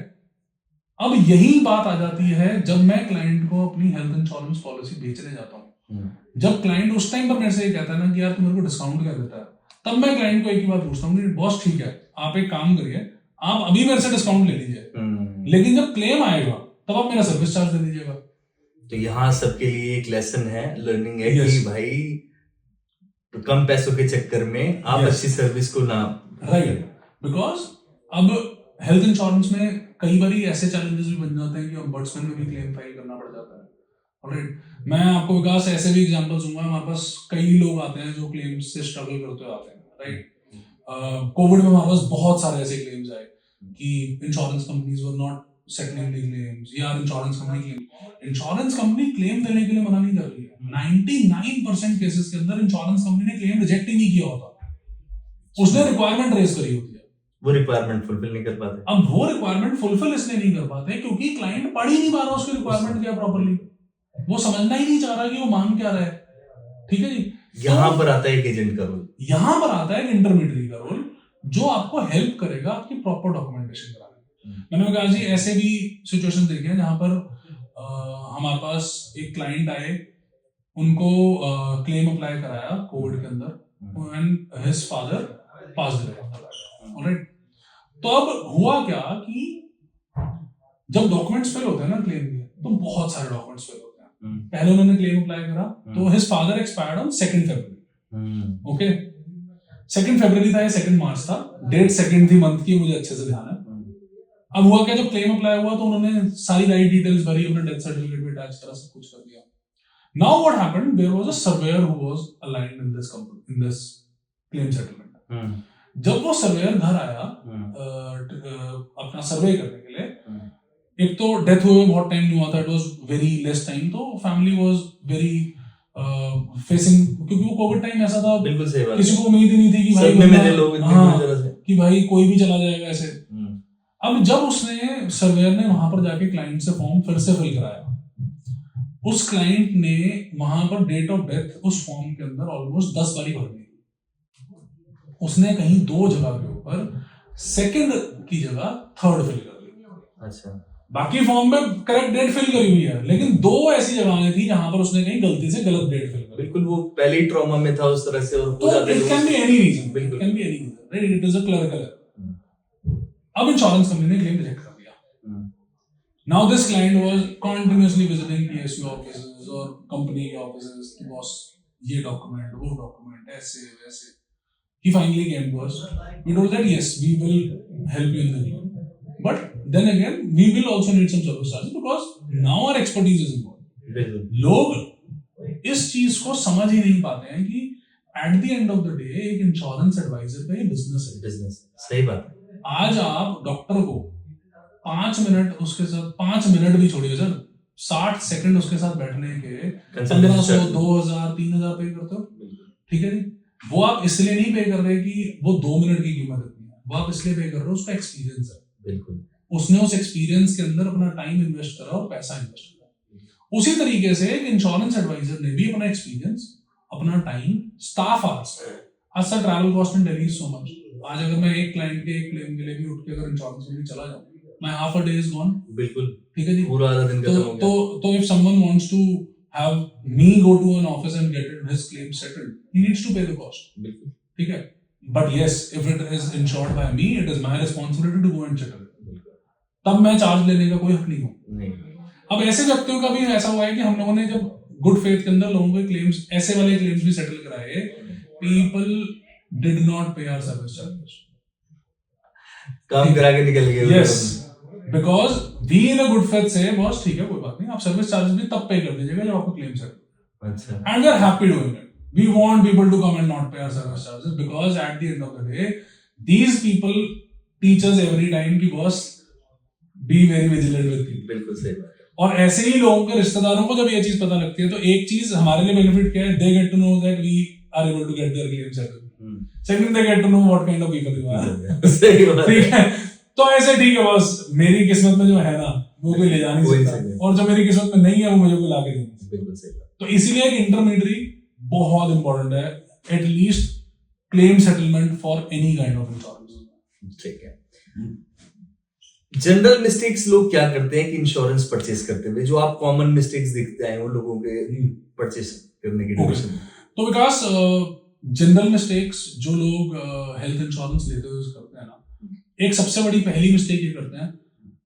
अब यही बात आ जाती है जब मैं क्लाइंट को अपनी हेल्थ इंश्योरेंस पॉलिसी बेचने जाता हूँ। जब क्लाइंट उस टाइम पर मेरे से ये कहता है ना कि यार तू मेरे को डिस्काउंट क्या देता है, तब मैं क्लाइंट को एक ही बात पूछता हूँ कि बॉस ठीक है, आप एक काम करिए, आप अभी मेरे से डिस्काउंट ले लीजिए, लेकिन जब क्लेम आएगा तब आप मेरा सर्विस चार्ज दे दीजिएगा। तो यहाँ सबके लिए एक लेसन है, लर्निंग है कि भाई कम पैसों के चक्कर में आप अच्छी सर्विस को ना, राइट, बिकॉज अब हेल्थ इंश्योरेंस में कई बार ऐसे चैलेंजेस भी बन जाते हैं कि ऑम्बड्समैन में भी क्लेम फाइल करना पड़ जाता है। ऑलराइट, मैं आपको विकास ऐसे भी एग्जांपल्स दूंगा, हमारे पास कई लोग आते हैं जो क्लेम्स से स्ट्रगल करते हुए आते हैं, राइट। कोविड में हमारे पास बहुत सारे ऐसे क्लेम्स आए कि insurance companies were not settling the claims, या इंश्योरेंस कंपनी क्लेम देने के लिए मना नहीं कर रही है। 99% केसेस के अंदर इंश्योरेंस कंपनी ने क्लेम रिजेक्ट ही नहीं किया होता, उसने रिक्वायरमेंट रेज करी होती है, वो रिक्वायरमेंट फुलफिल नहीं कर पाते। अब वो रिक्वायरमेंट फुलफिल इसलिए नहीं कर पाते क्योंकि क्लाइंट पढ़ ही नहीं पा रहा उसकी रिक्वायरमेंट क्या प्रॉपर्ली, वो समझना ही नहीं चाह रहा कि वो मांग क्या रहा है। ठीक है जी, यहाँ पर आता है एक एजेंट का रोल, यहाँ पर आता है एक इंटरमीडियरी का रोल जो आपको हेल्प करेगा आपकी प्रॉपर डॉक्यूमेंटेशन कराने में। मैंने कहा जी ऐसे भी सिचुएशन देखे हैं जहां पर हमारे पास एक क्लाइंट आए, उनको क्लेम अप्लाई कराया कोविड के अंदर and his father passed away. Alright, तो अब हुआ क्या कि जब डॉक्यूमेंट्स फेल होते हैं ना क्लेम के, तो बहुत सारे डॉक्यूमेंट्स फेल होते हैं। पहले उन्होंने क्लेम अप्लाई करा तो his father expired on 2 February. Okay, 2 फरवरी था या 2 मार्च था, डेट 2 थी मंथ की, मुझे अच्छे से ध्यान है। अब हुआ क्या, जब क्लेम अप्लाई हुआ तो उन्होंने सारी राइट डिटेल्स भरी, अपने डेथ सर्टिफिकेट भी अटैच करा, सब कुछ कर दिया। Now what happened, there was a surveyor who was aligned in this company, in this claim settlement. जब वो सर्वेयर घर आया अपना सर्वे करने के लिए, एक तो डेथ हुए बहुत टाइम नहीं हुआ था, it was very less time, तो फैमिली वाज वेरी फेसिंग, क्योंकि वो कोविड टाइम ऐसा था, बिल्कुल सही बात, किसी को उम्मीद ही नहीं थी कि भाई मेरे लोग इतनी बुरी तरह से कि भाई कोई भी चला जाएगा ऐसे। अब जब उसने सर्वेयर ने वहां पर जाके क्लाइंट से फॉर्म फिर से फिल कराया, उस क्लाइंट ने वहां पर डेट ऑफ डेथ उस फॉर्म के अंदर ऑलमोस्ट 10 बारी भरनी थी। उसने कहीं 2 जगह के ऊपर सेकंड की जगह थर्ड फिल कर ली। अच्छा, बाकी फॉर्म में करेक्ट डेट फिल करी हुई है, लेकिन 2 ऐसी जगहें थी जहां पर उसने कहीं गलती से गलत डेट फिल करी। बिल्कुल, वो पहले ही ट्रॉमा में था उस तरह से, और तो it can be any reason, बिल्कुल, it can be any reason, right? It is a clerical error. अब इंश्योरेंस कंपनी ने क्लेम रिजेक्ट कर दिया। Now this client was continuously visiting PSU offices और कंपनी के ऑफिसेज कि बॉस ये document, वो डॉक्यूमेंट, ऐसे वैसे। He finally came to us. We told that yes, we will help you in the new. But then again, we will also need some service charges because now our expertise is involved. लोग इस चीज को समझ ही नहीं पाते हैं कि at the end of the day एक इंश्योरेंस एडवाइजर का ये बिजनेस है। बिजनेस, सही बात। आज आप डॉक्टर को 5 मिनट उसके साथ, 5 मिनट भी छोड़िए सर, 60 सेकंड उसके साथ बैठने के 1500, 2000, 3000 पे करते हो, ठीक है जी। वो आप इसलिए नहीं पे कर रहे कि वो 2 मिनट की कीमत इतनी है, वो आप इसलिए पे कर रहे हो उसका एक्सपीरियंस है। बिल्कुल, उसने उस एक्सपीरियंस के अंदर अपना टाइम इन्वेस्ट करा और पैसा इन्वेस्ट करा। उसी तरीके से एक इंश्योरेंस एडवाइजर ने भी अपना एक्सपीरियंस, अपना टाइम, स्टाफ आवर्स, आज sir travel cost in Delhi so much. आज अगर मैं एक क्लाइंट के एक क्लेम के लिए भी उठ के अगर इंश्योरेंस में चला जाऊं, my half a day is gone. बिल्कुल, ठीक है जी, पूरा आधा दिन खत्म हो गया। तो if someone wants to have me go to an office and get his claim settled, he needs to pay the cost. बिल्कुल, ठीक है, but yes, if it is insured by me, it is my responsibility to go and settle it. तब मैं charge लेने का कोई हक नहीं हूँ। अब ऐसे व्यक्तियों का भी ऐसा हुआ है कि हम लोगों ने जब गुड फेथ के अंदर लोगों के क्लेम्स, ऐसे वाले क्लेम्स भी सेटल कराए, people did not pay our service charges, काम करा के निकल गए। yes, because we in a good faith say boss ठीक है कोई बात नहीं, आप सर्विस चार्जेस भी तब पे कर दीजिएगा जब आपको क्लेम सेटल। अच्छा, and we are happy doing it. We want people to come and not pay our service charges because at the end of the day, these people teach us every time कि boss be very vigilant with people. बिल्कुल सही बात है। और ऐसे ही लोगों के रिश्तेदारों को जब ये चीज पता लगती है तो एक चीज हमारे लिए बेनिफिट क्या है, they get to know that we are able to get their claim settled. Second, they get to know what kind of people you are. सही बात है। ठीक है, तो ऐसे ठीक है बॉस, मेरी किस्मत में जो है ना वो कोई ले जा नहीं सकता, और जो मेरी किस्मत में नहीं है वो मुझे कोई लाके नहीं सकता। बिल्कुल सही बात। तो इसीलिए एक इंटरमीडियरी बहुत इंपॉर्टेंट है, at least claim settlement for any kind of insurance. ठीक है, जनरल मिस्टेक्स लोग क्या करते हैं कि इंश्योरेंस परचेस करते हुए, जो आप कॉमन मिस्टेक्स देखते हैं वो लोगों के परचेस करने की डिसीजन। तो विकास, जनरल मिस्टेक्स जो लोग हेल्थ इंश्योरेंस लेते हुए करते हैं ना, एक सबसे बड़ी पहली मिस्टेक ये करते हैं,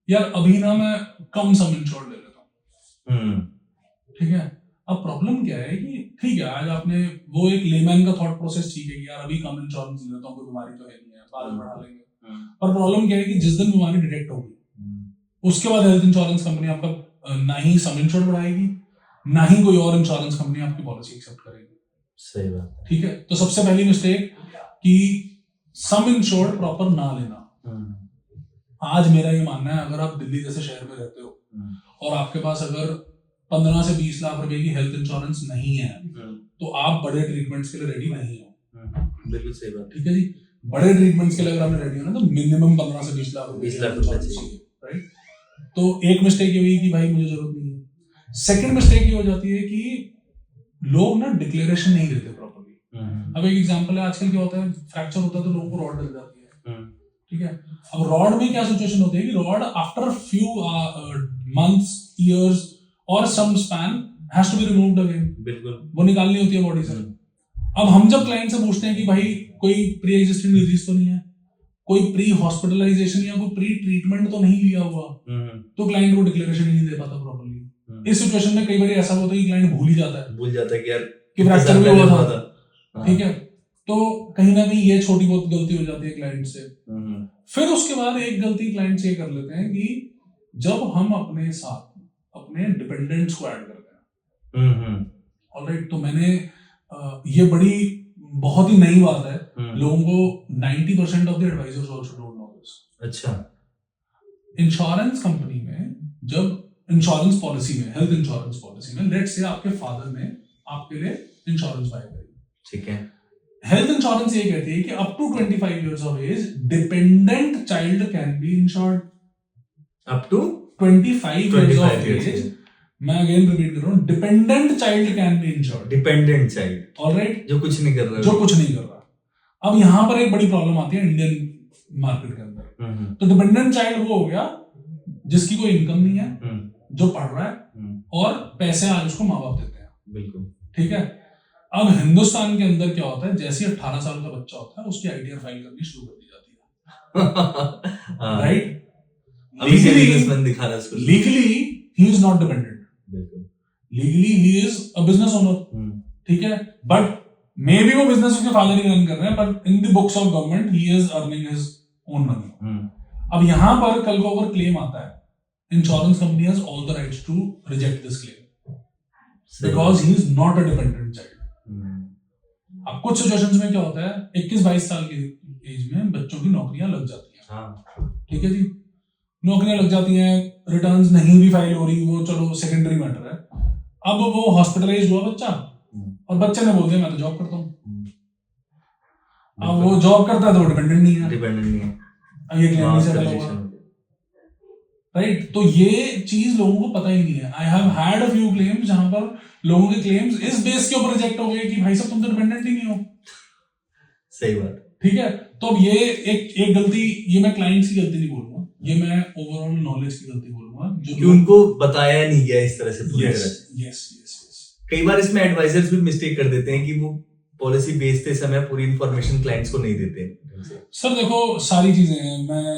यार अभी ना मैं कम सम इंश्योर्ड ले लेता हूँ। ठीक है, अब प्रॉब्लम क्या है कि ठीक है, आज आपने वो एक लेमैन का थॉट प्रोसेस ठीक है कि यार अभी कम इंश्योरेंस ले लेता हूँ, कोई बीमारी तो है नहीं है, बाद में बढ़ा लेंगे। पर प्रॉब्लम क्या है कि जिस दिन बीमारी डिटेक्ट होगी उसके बाद हेल्थ इंश्योरेंस कंपनी आपका ना ही सम इंश्योर्ड बढ़ाएगी, ना ही कोई और इंश्योरेंस कंपनी आपकी पॉलिसी एक्सेप्ट करेगी। सही बात है। ठीक है, तो सबसे पहली मिस्टेक कि सम इंश्योर्ड प्रॉपर ना लेना। आज मेरा ये मानना है, अगर आप दिल्ली जैसे शहर में रहते हो और आपके पास अगर 15 से 20 लाख रुपए की हेल्थ इंश्योरेंस नहीं है तो आप बड़े ट्रीटमेंट्स के लिए रेडी नहीं हो। बिल्कुल सही बात। ठीक है जी, बड़े ट्रीटमेंट्स के लिए अगर आपने रेडी हो ना तो मिनिमम 15 से 20 लाख रुपए चाहिए, राइट? तो एक मिस्टेक ये हुई कि भाई मुझे जरूरत नहीं है। सेकंड मिस्टेक ये हो जाती है कि लोग ना डिक्लेरेशन नहीं देते प्रॉपर्ली। अब एक एग्जांपल है, आजकल क्या होता है, फ्रैक्चर होता है तो लोगों को रॉड डल जाती है। ठीक है, अब रॉड में क्या सिचुएशन होती है कि rod after few months, years और some span has to be removed again. बिल्कुल, वो निकालनी होती है बॉडी से। अब हम जब क्लाइंट से पूछते हैं कि भाई कोई प्री एग्जिस्टिंग डिजीज तो नहीं है, कोई प्री हॉस्पिटलाइजेशन या कोई प्री ट्रीटमेंट तो नहीं लिया हुआ, तो क्लाइंट को डिक्लेरेशन ही नहीं दे पाता प्रॉपर्ली। इस सिचुएशन में कई बार ऐसा होता है कि क्लाइंट भूल जाता है कि यार कि फ्रैक्चर भी हुआ था। ठीक है, तो कहीं ना कहीं ये छोटी बहुत गलती हो जाती है क्लाइंट से। फिर उसके बाद एक गलती क्लाइंट से कर लेते हैं कि जब हम अपने साथ अपने डिपेंडेंट्स को ऐड करते हैं, ऑलराइट, तो मैंने ये बड़ी बहुत ही नई बात है, लोगों को 90% of the advisors also don't know this. अच्छा, इंश्योरेंस कंपनी में जब इंश्योरेंस पॉलिसी में, हेल्थ इंश्योरेंस पॉलिसी में, लेट्स से आपके फादर ने आपके लिए इंश्योरेंस बाय करी, ठीक है, हेल्थ इंश्योरेंस ये कहती है कि up to 25 years of age dependent child can be insured. Up to 25 years of age मैं अगेन रिपीट कर रहा हूँ, dependent child can be insured, dependent child, alright, जो कुछ नहीं कर रहा, जो कुछ नहीं कर रहा। अब यहाँ पर एक बड़ी प्रॉब्लम आती है इंडियन मार्केट के अंदर। तो डिपेंडेंट चाइल्ड वो हो गया जिसकी कोई इनकम नहीं है, जो पढ़ रहा है और पैसे आज उसको माँ बाप देते हैं, बिल्कुल ठीक है। अब हिंदुस्तान के अंदर क्या होता है, जैसे 18 साल का बच्चा होता है उसकी आईटीआर फाइल करनी शुरू कर दी जाती है, right. Legally he is not dependent, legally he is a business owner, ठीक है, बट मे बी वो बिजनेस उसके फादर ही रन कर रहे हैं, but in the books of government he is earning his own money. अब यहां पर कल को अगर क्लेम आता है, insurance company has all the rights to reject this claim because he is not a dependent child. अब कुछ सिचुएशंस में क्या होता है, 21-22 साल की एज में बच्चों की नौकरियां लग जाती हैं, ठीक है जी, नौकरियां लग जाती हैं, रिटर्न्स नहीं भी फाइल हो रही, वो चलो सेकेंडरी मैटर है। अब वो हॉस्पिटलाइज हुआ बच्चा और बच्चे ने बोल दिया मैं तो जॉब करता हूँ, अब वो जॉब करता है तो डिपेंडेंट नहीं है, अब ये क्लेम नहीं सेटल होगा, राइट। तो ये चीज लोगों को पता ही नहीं है। I have had a few claims जहां पर लोगों के क्लेम्स इस बेस के ऊपर रिजेक्ट हो गए कि भाई साहब तुम तो डिपेंडेंट ही नहीं हो, सही बात, ठीक है। तो अब ये एक गलती, ये मैं क्लाइंट्स की गलती नहीं बोलूंगा, ये मैं ओवरऑल नॉलेज की गलती बोलूंगा जो उनको बताया नहीं गया इस तरह से पूरी तरह से। यस। कई बार इसमें एडवाइजर्स भी मिस्टेक कर देते हैं कि वो पॉलिसी बेचते समय पूरी इंफॉर्मेशन क्लाइंट्स को नहीं देते। सर देखो सारी चीजें हैं, मैं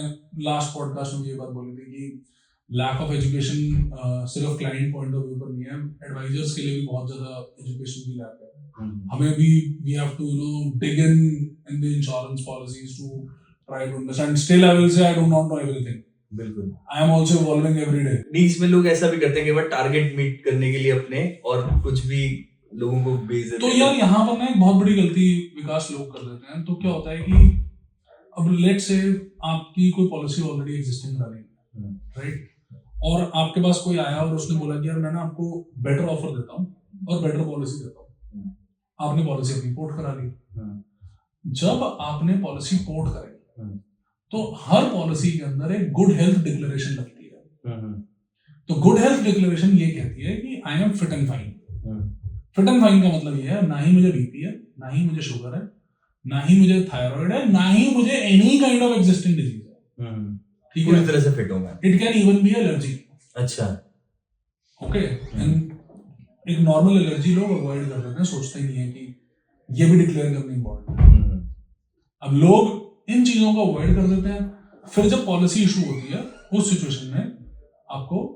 लास्ट पॉडकास्ट में ये बात बोली थी कि लैक ऑफ एजुकेशन सिर्फ क्लाइंट पॉइंट ऑफ व्यू पर नहीं है, एडवाइजर्स के लिए भी बहुत ज्यादा एजुकेशन की लैक है। हमें भी we have to dig in the insurance policies to try to understand. Still I will say I do not know everything, बिल्कुल, I am also evolving every day. नहीं, इसमें लोग ऐसा भी करते हैं कि वो टारगेट मीट करने के लिए अपने और कुछ भी लोगों को बेच देते हैं। तो यार यहाँ पर ना एक बहुत बड़ी गलती विकास लोग कर देते हैं। तो क्या होता है कि अब लेट्स से आपकी कोई पॉलिसी ऑलरेडी एग्जिस्टिंग रही है, राइट, और आपके पास कोई आया और उसने बोला कि यार मैं ना आपको बेटर ऑफर देता हूँ और बेटर पॉलिसी देता हूँ। आपने पॉलिसी अपनी पोर्ट करा ली। जब आपने पॉलिसी पोर्ट कराई तो हर पॉलिसी के अंदर एक गुड हेल्थ डिक्लेरेशन लगती है। तो गुड हेल्थ डिक्लेरेशन ये कहती है कि I am fit and fine. Fit and fine का मतलब ये है ना ही मुझे बीपी है, ना ही मुझे शुगर है, ना ही मुझे थायराइड है, ना ही मुझे any kind of existing disease है, ठीक है, पूरी तरह से फिट हूं मैं। It can even be allergy. अच्छा, ओके। एक नॉर्मल एलर्जी लोग अवॉइड कर देते हैं, सोचते ही नहीं है कि ये भी डिक्लेयर करना इंपॉर्टेंट है। अब लोग इन चीजों को अवॉइड कर देते हैं, फिर जब पॉलिसी इशू होती है उस सिचुएशन में आपको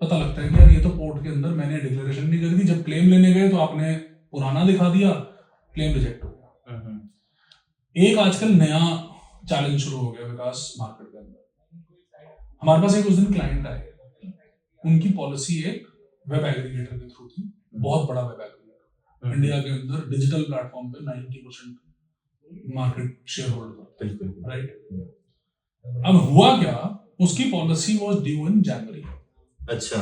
पता लगता है कि यार ये तो पोर्ट के अंदर मैंने डिक्लेरेशन नहीं करी थी, जब क्लेम लेने गए तो आपने पुराना दिखा दिया, क्लेम रिजेक्ट हो गया। एक आजकल नया चैलेंज शुरू हो गया विकास मार्केट के अंदर। हमारे पास एक उस दिन क्लाइंट आए, उनकी पॉलिसी एक वेब एग्रीगेटर के थ्रू थी, बहुत बड़ा वेब एग्रीगेटर, इंडिया के अंदर डिजिटल प्लेटफॉर्म पे 90% मार्केट शेयर होल्डर, राइट। अब हुआ क्या, उसकी पॉलिसी वाज ड्यू इन जनवरी। अच्छा,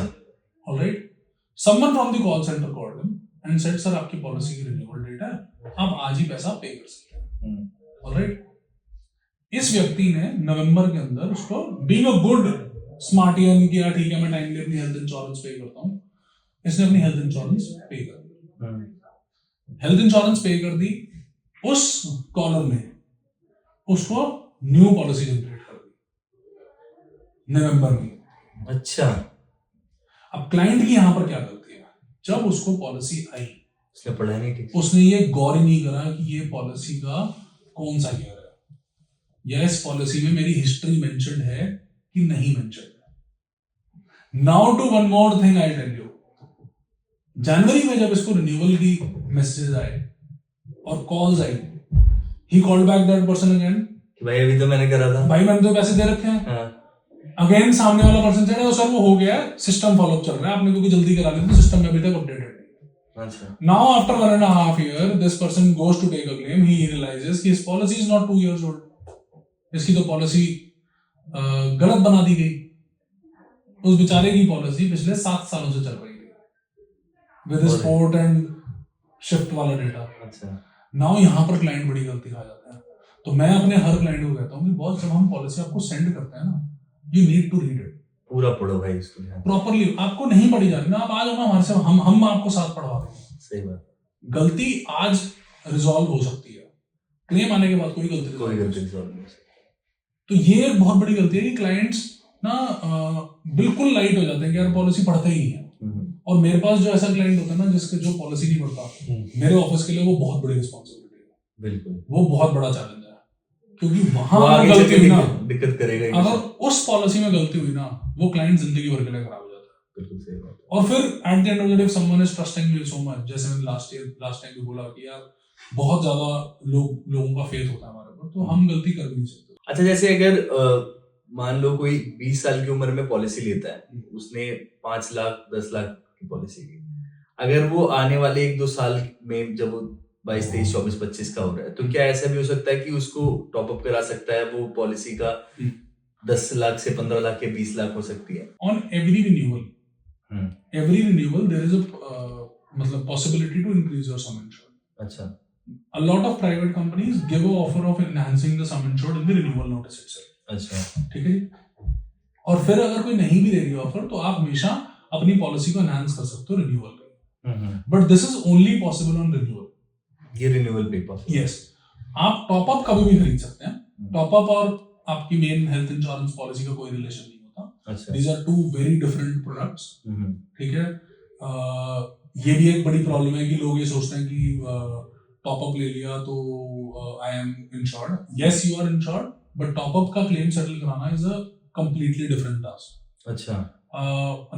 alright. Someone from the call centre called him and said sir आपकी पॉलिसी की रिन्यूअल डेट है, आप आज ही पैसा पे कर सकते हैं, ऑलराइट। इस व्यक्ति ने नवंबर के अंदर उसको बीइंग अ गुड स्मार्टियन किया, ठीक है मैं टाइमली अपनी हेल्थ इंश्योरेंस पे करता हूं, इसने अपनी हेल्थ इंश्योरेंस पे कर दी। हेल्थ इंश्योरेंस पे कर दी, उस कॉलर ने उसको न्यू पॉलिसी जनरेट कर दी नवंबर में। अच्छा, अब क्लाइंट की यहां पर क्या गलती है, जब उसको पॉलिसी आई उसने पढ़ा नहीं ठीक, उसने ये गौर ही नहीं करा कि ये पॉलिसी का कौन सा ईयर है, या इस पॉलिसी में मेरी हिस्ट्री मेंशन्ड है कि नहीं मेंशन्ड है। Now to one more thing I tell you, जनवरी में जब इसको रिन्यूअल की मैसेजेस आए और कॉल्स आई, he called back that person again कि भाई अभी तो मैंने करा था, भाई मैंने तो पैसे दे रखे हैं। अगेन सामने वाला पर्सन से सर वो हो गया, सिस्टम फॉलोअप चल रहा है, आपने क्योंकि जल्दी करा ली तो सिस्टम में अभी तक अपडेटेड नहीं। अच्छा, now after 1.5 year this person goes to take a claim, he realises कि his policy is not 2 years old, इसकी तो पॉलिसी गलत बना दी गई। उस बेचारे की पॉलिसी पिछले 7 सालों से चल रही थी विद स्पोर्ट एंड शिफ्ट वाला डेटा। अच्छा, नाउ यहाँ पर क्लाइंट बड़ी गलती खा जाता है। तो मैं अपने हर क्लाइंट को कहता हूँ कि बहुत जब हम पॉलिसी आपको सेंड करते हैं ना, you need to read it, पूरा पढ़ो भाई इसको ध्यान। प्रॉपरली आपको नहीं पढ़ी जा रही ना, आप आ जाओ ना हमारे से, हम आपको साथ पढ़वा देंगे। सही बात। गलती आज रिजॉल्व हो सकती है, क्लेम आने के बाद कोई गलती रिजॉल्व नहीं हो सकती। तो ये एक बहुत बड़ी गलती है कि क्लाइंट्स ना बिल्कुल लाइट हो जाते हैं कि यार पॉलिसी पढ़ते ही है। और मेरे पास जो ऐसा क्लाइंट होता है ना जिसके जो पॉलिसी नहीं पढ़ता, मेरे ऑफिस के लिए वो बहुत बड़ी रिस्पॉन्सिबिलिटी है। बिल्कुल, वो बहुत बड़ा चैलेंज है, क्योंकि वहां गलती हुई ना, दिक्कत करेगा। अगर उस पॉलिसी में गलती हुई ना, वो क्लाइंट जिंदगी भर के लिए खराब हो जाता है। बिल्कुल सही बात। और फिर eight the end of the day someone is trusting me so much, जैसे मैंने लास्ट टाइम भी बोला कि यार बहुत ज्यादा लोगों का फेथ होता है हमारे ऊपर, तो हम गलती कर भी नहीं सकते। अच्छा, जैसे अगर मान लो कोई 20 साल की उम्र में पॉलिसी लेता है, उसने 5 लाख 10 लाख की पॉलिसी ली, अगर वो आने वाले 1-2 साल में जब वो 22, 23, 24, 25 का हो रहा है, तो क्या ऐसा भी हो सकता है कि उसको टॉप अप करा सकता है, वो पॉलिसी का 10 लाख से 15 लाख या 20 लाख हो सकती है? On every renewal there is a मतलब possibility to increase your sum insured. अच्छा। A lot of private companies give a offer of enhancing the sum insured in the renewal notice itself. अच्छा, ठीक है। और फिर अगर कोई नहीं भी देगी ऑफर, तो आप हमेशा अपनी पॉलिसी को एनहांस कर सकते हो रिन्यूअल पे। But this is only possible on renewal. ये रिन्यूअल पे पॉसिबल। यस, आप टॉप अप कभी भी खरीद सकते हैं। टॉप अप और आपकी मेन हेल्थ इंश्योरेंस पॉलिसी का कोई रिलेशन नहीं होता। अच्छा। These are two very different products. ठीक है। ये भी एक बड़ी प्रॉब्लम है कि लोग ये सोचते हैं कि टॉप अप ले लिया तो I am insured. Yes, you are insured, but top up का क्लेम सेटल कराना is a completely different task. अच्छा।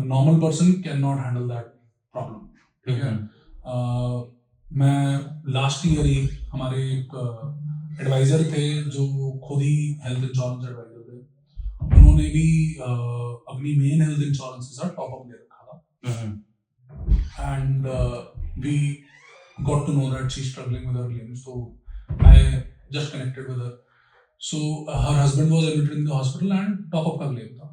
Normal person can not handle that problem. ठीक है। मैं लास्ट ईयर ही हमारे एक एडवाइजर थे जो खुद ही हेल्थ इंश्योरेंस एडवाइजर थे, उन्होंने भी अपनी मेन हेल्थ इंश्योरेंस के साथ टॉप अप ले रखा था। And we got to know that she's struggling with her claims, so I just connected with her. So her husband was admitted in the hospital and top up का claim था.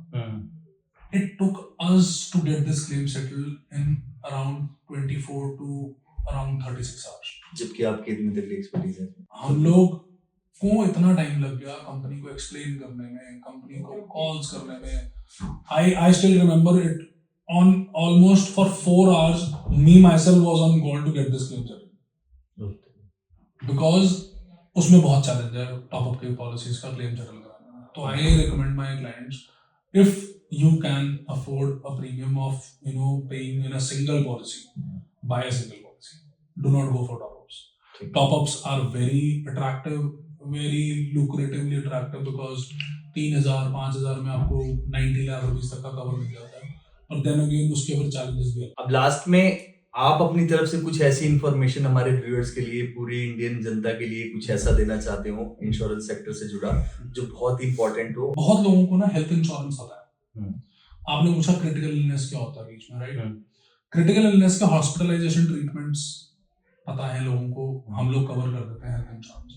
It took us to get this claim settled in around 24 to around 36 hours. जबकि आपकी इतनी तक expertise है। हम लोग को इतना टाइम लग गया कंपनी को एक्सप्लेन करने में, कंपनी को कॉल्स करने में। I still remember it. On almost for 4 hours, me myself was on call to get this claim settled. Because उसमें बहुत चैलेंज है टॉप अप की पॉलिसीज का क्लेम सेटल कराना। तो I recommend my clients, if you can afford a premium of paying in a single policy, buy a single policy. Do not go for top ups. Top ups are very attractive, very lucratively attractive, because 3,000 5,000 में आपको 90 लाख रुपए तक का cover मिल जाता है। और then again उसके फिर चैलेंजेस भी हैं। अब लास्ट में आप अपनी तरफ से कुछ ऐसी इंफॉर्मेशन हमारे व्यूअर्स के लिए, पूरी इंडियन जनता के लिए कुछ ऐसा देना चाहते हो इंश्योरेंस सेक्टर से जुड़ा जो बहुत इंपॉर्टेंट हो? बहुत लोगों को ना हेल्थ इंश्योरेंस पता है। आपने पूछा क्रिटिकल इलनेस क्या होता है बीच में, राइट? क्रिटिकल इलनेस का हॉस्पिटलाइजेशन ट्रीटमेंट्स पता है लोगों को, हम लोग कवर कर देते हैं हेल्थ इंश्योरेंस।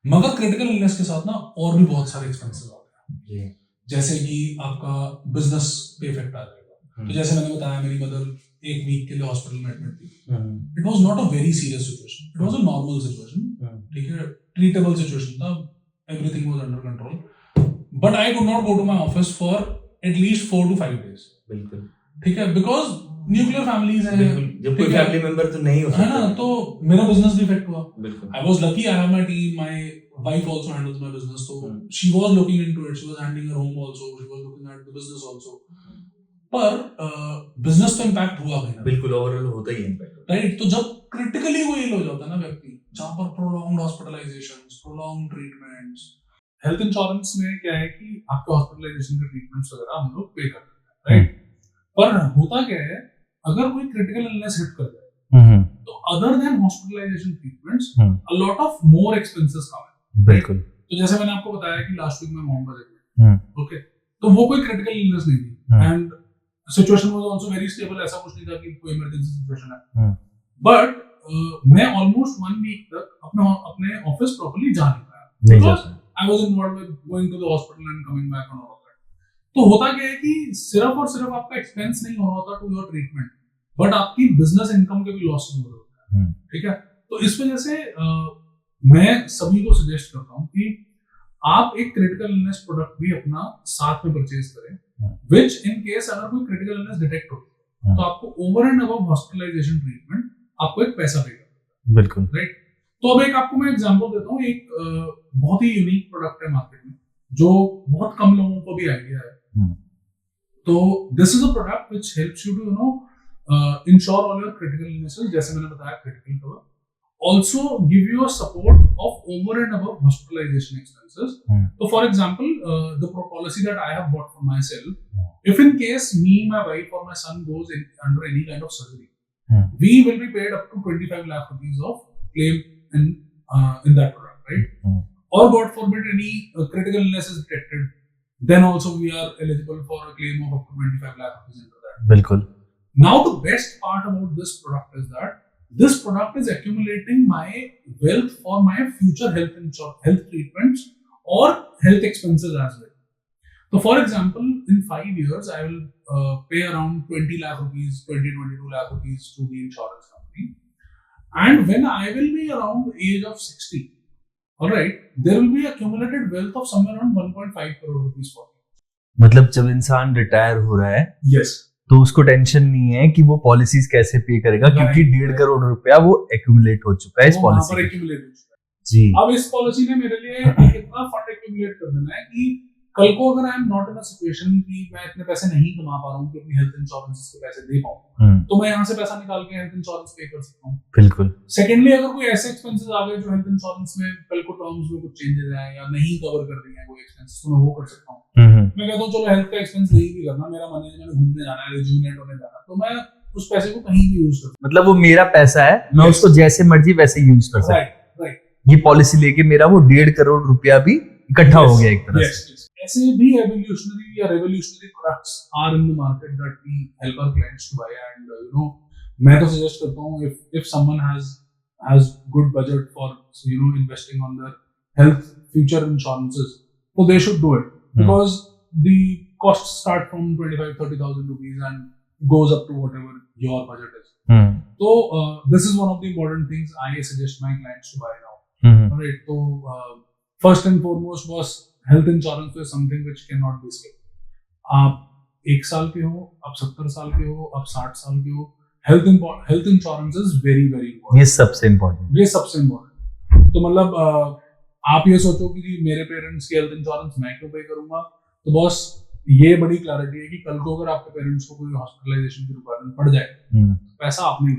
मगर क्रिटिकल इलनेस के साथ ना और भी बहुत सारे एक्सपेंसेस आते हैं, जैसे कि आपका बिजनेस पे इफेक्ट आ जाएगा। तो जैसे मैंने बताया, मेरी मदर एक वीक के लिए हॉस्पिटल में एडमिट थी। It was not a very serious situation, it was a normal situation. ठीक है, ट्रीटेबल सिचुएशन था, everything was under control, but I could not go to my office for at least 4 to 5 days। बिल्कुल, ठीक है, because nuclear families हैं, जब कोई family member तो नहीं हो सकता है ना, तो मेरा बिजनेस भी इफेक्ट हुआ। I was lucky, I have my team, my wife also handles my business, so she was looking into it, she was handling her home also, she was looking at the business also, पर business तो impact हुआ भाई। बिल्कुल, overall होता ही impact, right? तो जब critically कोई इल हो जाता है ना व्यक्ति, जहां पर prolonged hospitalisations, prolonged treatments, health insurance में क्या है कि आपके हॉस्पिटलाइजेशन के ट्रीटमेंट्स वगैरह हम लोग पे करते हैं, राइट? पर होता क्या है, अगर कोई क्रिटिकल इलनेस हिट कर जाए तो other than hospitalisation treatments a lot of more expenses come. बिल्कुल। तो जैसे मैंने आपको बताया कि लास्ट वीक में मोहम्मद एडमिट, ओके, तो वो कोई क्रिटिकल इलनेस नहीं थी and situation was also very stable, ऐसा कुछ नहीं था कि कोई इमरजेंसी सिचुएशन है। बट मैं ऑलमोस्ट 1 वीक तक अपने ऑफिस प्रॉपर्ली जा नहीं पाया, because I was involved with going to the hospital and coming back and all of that. तो होता क्या है कि सिर्फ और सिर्फ आपका एक्सपेंस नहीं हो रहा होता टू योर ट्रीटमेंट, बट आपकी बिजनेस इनकम के भी लॉस हो रहा है। ठीक है, तो इस वजह से मैं सभी को सजेस्ट करता हूँ कि आप एक क्रिटिकल इलनेस प्रोडक्ट भी अपना साथ में परचेज करें, which in case अगर कोई critical illness detect हो तो आपको over and above hospitalization treatment आपको एक पैसा पे करना, बिल्कुल राइट। तो अब एक आपको मैं एग्जांपल देता हूँ, एक बहुत ही यूनिक प्रोडक्ट है मार्केट में जो बहुत कम लोगों को भी आइडिया है। तो this is a product which helps you to insure all your critical illnesses, जैसे मैंने बताया critical cover, also give you a support of over and above hospitalization expenses. So for example, the policy that I have bought for myself, if in case me, my wife or my son goes under any kind of surgery, we will be paid up to 25 lakh rupees of claim in that product, right? Or God forbid any critical illness is detected, then also we are eligible for a claim of up to 25 lakh rupees into that. बिल्कुल। Now the best part about this product is that this product is accumulating my wealth for my future health treatments or health expenses as well. So for example, in 5 years, I will pay around 20 lakh rupees, 22 lakh rupees to the insurance company. And when I will be around the age of 60, all right, there will be accumulated wealth of somewhere around 1.5 crore rupees for me. मतलब जब इंसान retire हो रहा है, yes, तो उसको tension नहीं है कि वो पॉलिसीज कैसे पे करेगा, क्योंकि 1.5 करोड़ रुपया वो एक्यूमुलेट हो चुका है इस पॉलिसी में। एक्यूमुलेट हो चुका है जी। अब इस पॉलिसी ने मेरे लिए इतना फंड एक्यूमुलेट कर देना है कि कल को अगर I am not in a situation कि मैं इतने पैसे नहीं कमा पा रहा हूँ कि अपनी हेल्थ इंश्योरेंस के पैसे दे पाऊँ, तो मैं यहाँ से पैसा निकाल के हेल्थ इंश्योरेंस पे कर सकता हूँ। बिल्कुल। सेकेंडली, अगर कोई ऐसे एक्सपेंसेस आ गए जो हेल्थ इंश्योरेंस में कल को टर्म्स में कुछ चेंजेस आए या नहीं कवर कर रही है कोई एक्सपेंसेस, तो मैं वो कर सकता हूँ। मैं कहता हूँ चलो हेल्थ का एक्सपेंस नहीं भी करना, मेरा मन है मैंने घूमने जाना है, रिजुविनेट होने जाना है, तो मैं उस पैसे को कहीं भी यूज कर सकता हूँ। मतलब वो मेरा पैसा है, मैं उसको जैसे मर्जी वैसे यूज कर सकता हूँ। राइट। ये पॉलिसी लेके मेरा वो 1.5 करोड़ रुपया भी इकट्ठा हो गया एक तरह से। ऐसे भी एवोल्यूशनरी या revolutionary products are in the market that we help our clients to buy, and मैं तो सजेस्ट करता हूँ if someone has good budget for investing on their health future insurances, so they should do it, because the costs start from 25,000-30,000 rupees and goes up to whatever your budget is. So this is one of the important things I suggest my clients to buy now. Alright, so first and foremost was health insurance is something which cannot be skipped. आप 1 साल के हो, आप 70 साल के हो, आप 60 साल के हो, health insurance is very very important. ये सबसे इम्पोर्टेंट। तो मतलब आप ये सोचो कि मेरे पेरेंट्स की हेल्थ इंश्योरेंस मैं क्यों पे करूंगा, तो बॉस ये बड़ी क्लैरिटी है कि कल को अगर आपके पेरेंट्स को कोई हॉस्पिटलाइजेशन की रिक्वायरमेंट पड़ जाए, पैसा आप नहीं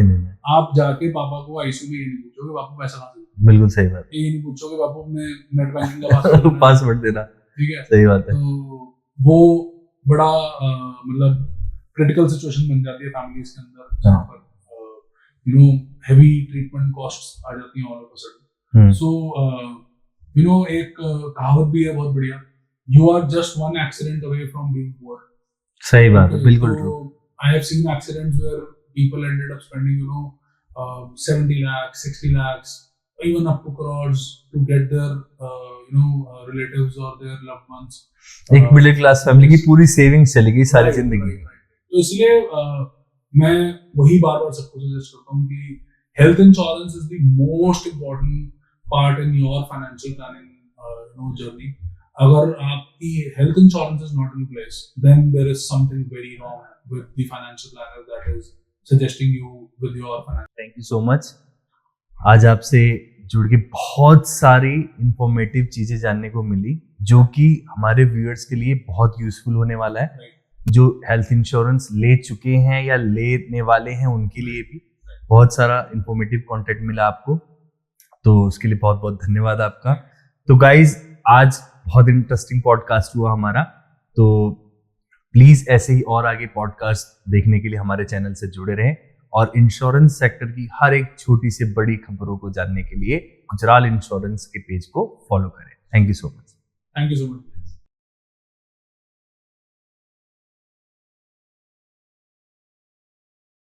देना। आप जाके पापा को आईसीयू में ये नहीं पूछोगे पापा पैसा कहाँ से, बिल्कुल सही बात। ये नहीं पूछोगे पापा अपने नेट बैंकिंग का पासवर्ड देना, ठीक है, सही बात है। तो वो बड़ा मतलब क्रिटिकल सिचुएशन बन जाती है फैमिलीज के अंदर, जहाँ पर हेवी ट्रीटमेंट कॉस्ट्स आ जाती हैं ऑल ऑफ अ सडन। सो एक कहावत भी है बहुत बढ़िया, you are just one accident away from being poor. सही बात है, बिल्कुल true. I have seen accidents where people ended up spending 70 lakhs, 60 lakhs, even up to crores to get their relatives or their loved ones. एक middle class family की पूरी savings चली गई सारी जिंदगी। तो इसलिए मैं वही बार बार सबको सजेस्ट करता हूँ कि health insurance is the most important part in your financial planning journey. अगर आपकी health insurance is not in place, then there is something very wrong with the financial planner that is suggesting you with your finance. Thank you so much. आज आपसे जुड़ के बहुत सारी informative चीजें जानने को मिली, जो कि हमारे व्यूअर्स के लिए बहुत यूजफुल होने वाला है। जो हेल्थ इंश्योरेंस ले चुके हैं या लेने वाले हैं उनके लिए भी बहुत सारा इंफॉर्मेटिव कंटेंट मिला आपको, तो उसके लिए बहुत बहुत धन्यवाद आपका। तो गाइज, आज बहुत इंटरेस्टिंग पॉडकास्ट हुआ हमारा, तो प्लीज ऐसे ही और आगे पॉडकास्ट देखने के लिए हमारे चैनल से जुड़े रहें और इंश्योरेंस सेक्टर की हर एक छोटी से बड़ी खबरों को जानने के लिए गुजराल इंश्योरेंस के पेज को फॉलो करें। Thank you so much. Thank you so much.